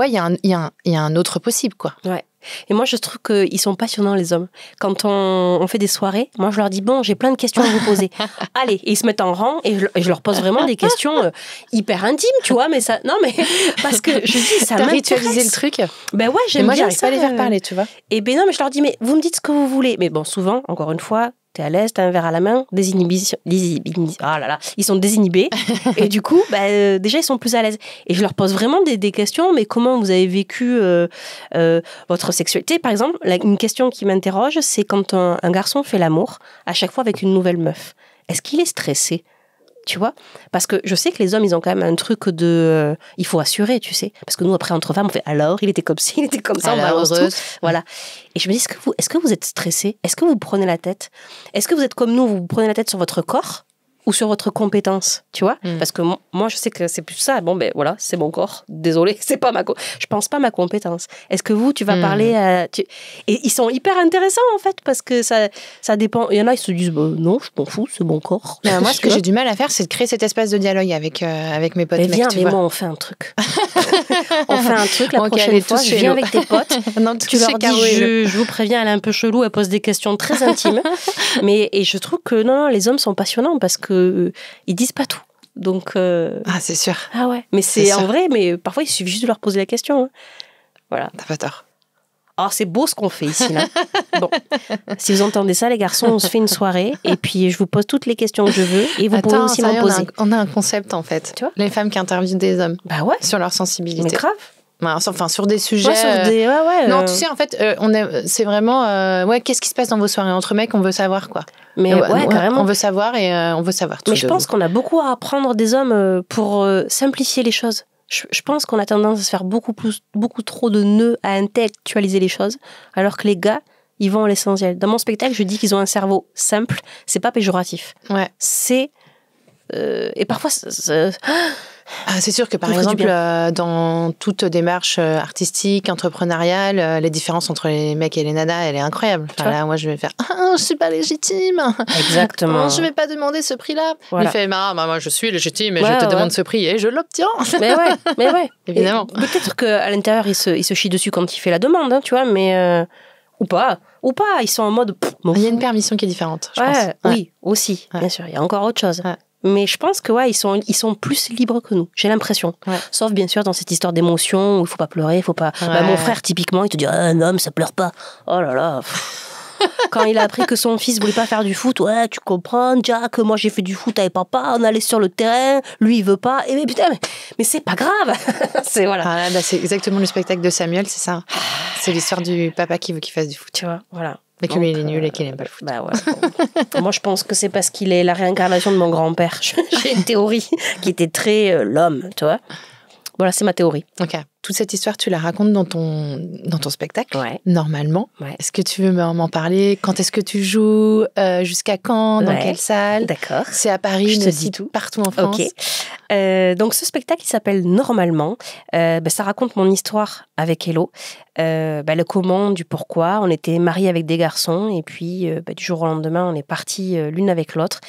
il y a un autre possible, quoi. Ouais. Et moi, je trouve qu'ils sont passionnants, les hommes. Quand on fait des soirées, moi, je leur dis, bon, j'ai plein de questions à vous poser. Allez, et ils se mettent en rang et je leur pose vraiment des questions hyper intimes, tu vois, mais ça, non, mais parce que je dis, ça m'intéresse. T'as ritualisé le truc. Ben ouais, j'aime bien ça. Moi, j'arrive pas à les faire parler, tu vois. Et ben non, mais je leur dis, mais vous me dites ce que vous voulez. Mais bon, souvent, encore une fois, t'es à l'aise, t'as un verre à la main, ah là là, ils sont désinhibés. Et du coup, déjà, ils sont plus à l'aise. Et je leur pose vraiment des questions, mais comment vous avez vécu votre sexualité? Par exemple, une question qui m'interroge, c'est quand un garçon fait l'amour, à chaque fois avec une nouvelle meuf. Est-ce qu'il est stressé? Tu vois? Parce que je sais que les hommes, ils ont quand même un truc de... il faut assurer, tu sais. Parce que nous, après, entre femmes, on fait alors, il était comme ci, il était comme ça, on balance tout. Voilà. Et je me dis, est-ce que vous êtes stressé? Est-ce que vous prenez la tête? Est-ce que vous êtes comme nous, vous prenez la tête sur votre corps ou sur votre compétence, tu vois? Parce que moi, je sais que c'est plus ça. Bon, ben voilà, c'est mon corps. Désolé, c'est pas je pense pas à ma compétence. Est-ce que vous, tu vas parler à... Et ils sont hyper intéressants, en fait, parce que ça dépend. Il y en a, ils se disent, non, je m'en fous, c'est mon corps. Moi, ce que j'ai du mal à faire, c'est de créer cet espace de dialogue avec mes potes. Mais viens, moi, on fait un truc. On fait un truc la prochaine fois. Je viens avec tes potes. Non, tu leur dis, je vous préviens, elle est un peu chelou, elle pose des questions très intimes. Et je trouve que non, les hommes sont passionnants parce que ils disent pas tout. Donc c'est sûr. Ah ouais, mais c'est en vrai, mais parfois il suffit juste de leur poser la question. Hein. Voilà. T'as pas tort. Alors c'est beau ce qu'on fait ici là. Bon, si vous entendez ça les garçons, on se fait une soirée et puis je vous pose toutes les questions que je veux et vous pouvez aussi m'en poser. On a un concept en fait. Tu vois, les femmes qui interviewent des hommes. Bah ouais. Sur leur sensibilité. Mais grave. Enfin, sur des sujets. Non, tu sais, en fait, c'est vraiment. Qu'est-ce qui se passe dans vos soirées entre mecs? On veut savoir, quoi. Mais carrément. On veut savoir et on veut savoir tout. Mais je pense qu'on a beaucoup à apprendre des hommes pour simplifier les choses. Je pense qu'on a tendance à se faire beaucoup trop de nœuds à intellectualiser les choses, alors que les gars, ils vont à l'essentiel. Dans mon spectacle, je dis qu'ils ont un cerveau simple. C'est pas péjoratif. Ouais. C'est... et parfois... c'est sûr que par exemple, dans toute démarche artistique, entrepreneuriale, les différences entre les mecs et les nanas, elle est incroyable. Enfin, là, moi, je vais faire je suis pas légitime. Exactement. Je vais pas demander ce prix-là. Voilà. Il fait moi, je suis légitime et je te demande ce prix et je l'obtiens. Mais ouais. Évidemment. Peut-être qu'à l'intérieur, il se chie dessus quand il fait la demande, hein, tu vois, mais ou pas. Ils sont en mode. Il y a une permission qui est différente, je pense. Oui, aussi, bien sûr. Il y a encore autre chose. Ouais. Mais je pense que ils sont plus libres que nous, j'ai l'impression. Ouais. Sauf bien sûr dans cette histoire d'émotion où il faut pas pleurer, il faut pas. Ouais. Mon frère typiquement, il te dit un homme ça pleure pas. Oh là là. Quand il a appris que son fils voulait pas faire du foot, tu comprends, Jack, moi j'ai fait du foot avec papa, on allait sur le terrain, lui il veut pas. Et putain, mais c'est pas grave. C'est voilà. C'est exactement le spectacle de Samuel, c'est ça. C'est l'histoire du papa qui veut qu'il fasse du foot. Tu vois, voilà. Mais que lui, il est nul et qu'il n'aime pas le foot. Ouais. Moi, je pense que c'est parce qu'il est la réincarnation de mon grand-père. J'ai une théorie qui était très l'homme, tu vois. Voilà, c'est ma théorie. Ok. Toute cette histoire, tu la racontes dans ton spectacle, normalement. Ouais. Est-ce que tu veux m'en parler? Quand est-ce que tu joues? Jusqu'à quand? Dans quelle salle? D'accord. C'est à Paris, mais aussi partout en France. Ok. Donc, ce spectacle, il s'appelle Normalement. Ça raconte mon histoire avec Hello. Le comment, du pourquoi. On était mariés avec des garçons et puis du jour au lendemain, on est partis l'une avec l'autre.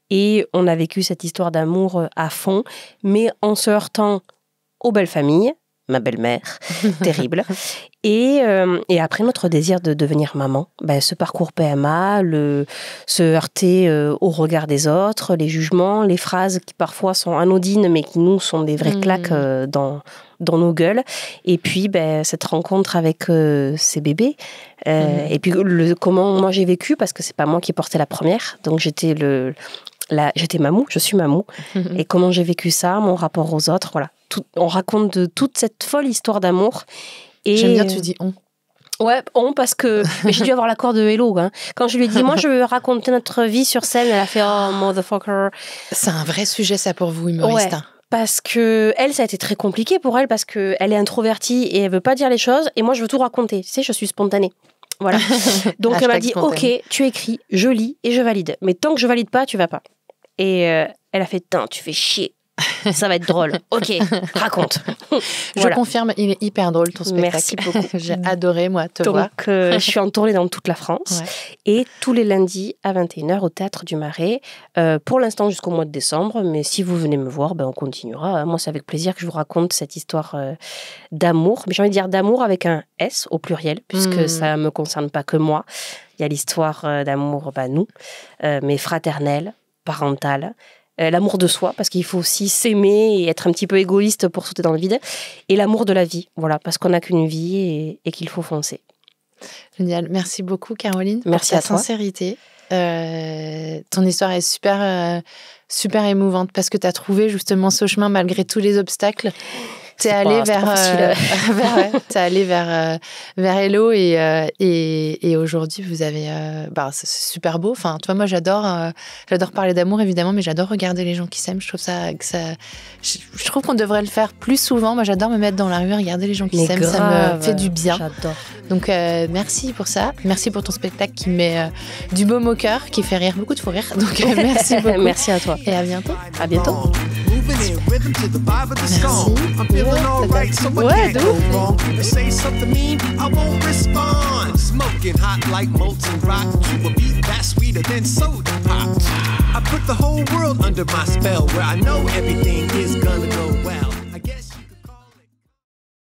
Et on a vécu cette histoire d'amour à fond, mais en se heurtant aux belles familles, ma belle-mère, terrible. Et après, notre désir de devenir maman, ce parcours PMA, se heurter au regard des autres, les jugements, les phrases qui parfois sont anodines, mais qui nous sont des vraies claques dans nos gueules. Et puis, cette rencontre avec ces bébés. Et puis, comment moi j'ai vécu, parce que c'est pas moi qui portais la première. Donc, j'étais mamou, je suis mamou. Et comment j'ai vécu ça, mon rapport aux autres, voilà. On raconte de toute cette folle histoire d'amour. Et j'aime bien, tu dis on. Ouais, parce que j'ai dû avoir l'accord de Hello. Hein. Quand je lui ai dit, moi, je veux raconter notre vie sur scène, elle a fait oh, motherfucker. C'est un vrai sujet, ça, pour vous, humoriste. Ouais, parce que elle, ça a été très compliqué pour elle, parce qu'elle est introvertie et elle veut pas dire les choses. Et moi, je veux tout raconter. Tu sais, je suis spontanée. Voilà. Donc, elle m'a dit, ok, tu écris, je lis et je valide. Mais tant que je valide pas, tu vas pas. Et elle a fait, tu fais chier. Ça va être drôle. Ok, raconte. Je confirme, il est hyper drôle ton spectacle. Merci beaucoup. J'ai adoré, moi, te voir. Donc, je suis en tournée dans toute la France. Ouais. Et tous les lundis à 21h au Théâtre du Marais. Pour l'instant, jusqu'au mois de décembre. Mais si vous venez me voir, on continuera. Moi, c'est avec plaisir que je vous raconte cette histoire d'amour. Mais j'ai envie de dire d'amour avec un S au pluriel, puisque ça ne me concerne pas que moi. Il y a l'histoire d'amour, nous, mais fraternelle, parentale. L'amour de soi, parce qu'il faut aussi s'aimer et être un petit peu égoïste pour sauter dans le vide. Et l'amour de la vie, voilà, parce qu'on n'a qu'une vie et qu'il faut foncer. Génial. Merci beaucoup, Caroline. Merci pour à toi. Sincérité. Ton histoire est super émouvante parce que tu as trouvé justement ce chemin malgré tous les obstacles. T'es allé vers Hello et aujourd'hui vous avez c'est super beau. Enfin, tu vois, moi j'adore parler d'amour évidemment, mais j'adore regarder les gens qui s'aiment. Je trouve je trouve qu'on devrait le faire plus souvent. Moi j'adore me mettre dans la rue, regarder les gens qui s'aiment, ça me fait du bien. J'adore. Donc merci pour ça, merci pour ton spectacle qui met du baume au cœur, qui fait rire, beaucoup de fou rire. Donc merci beaucoup. Merci à toi. Et à bientôt. À bientôt. Merci. Ouais, de ouf. Say something mean, I won't respond. Smoking hot like molten rock to a beat that's sweeter than soda pop. I put the whole world under my spell where I know everything is gonna go well.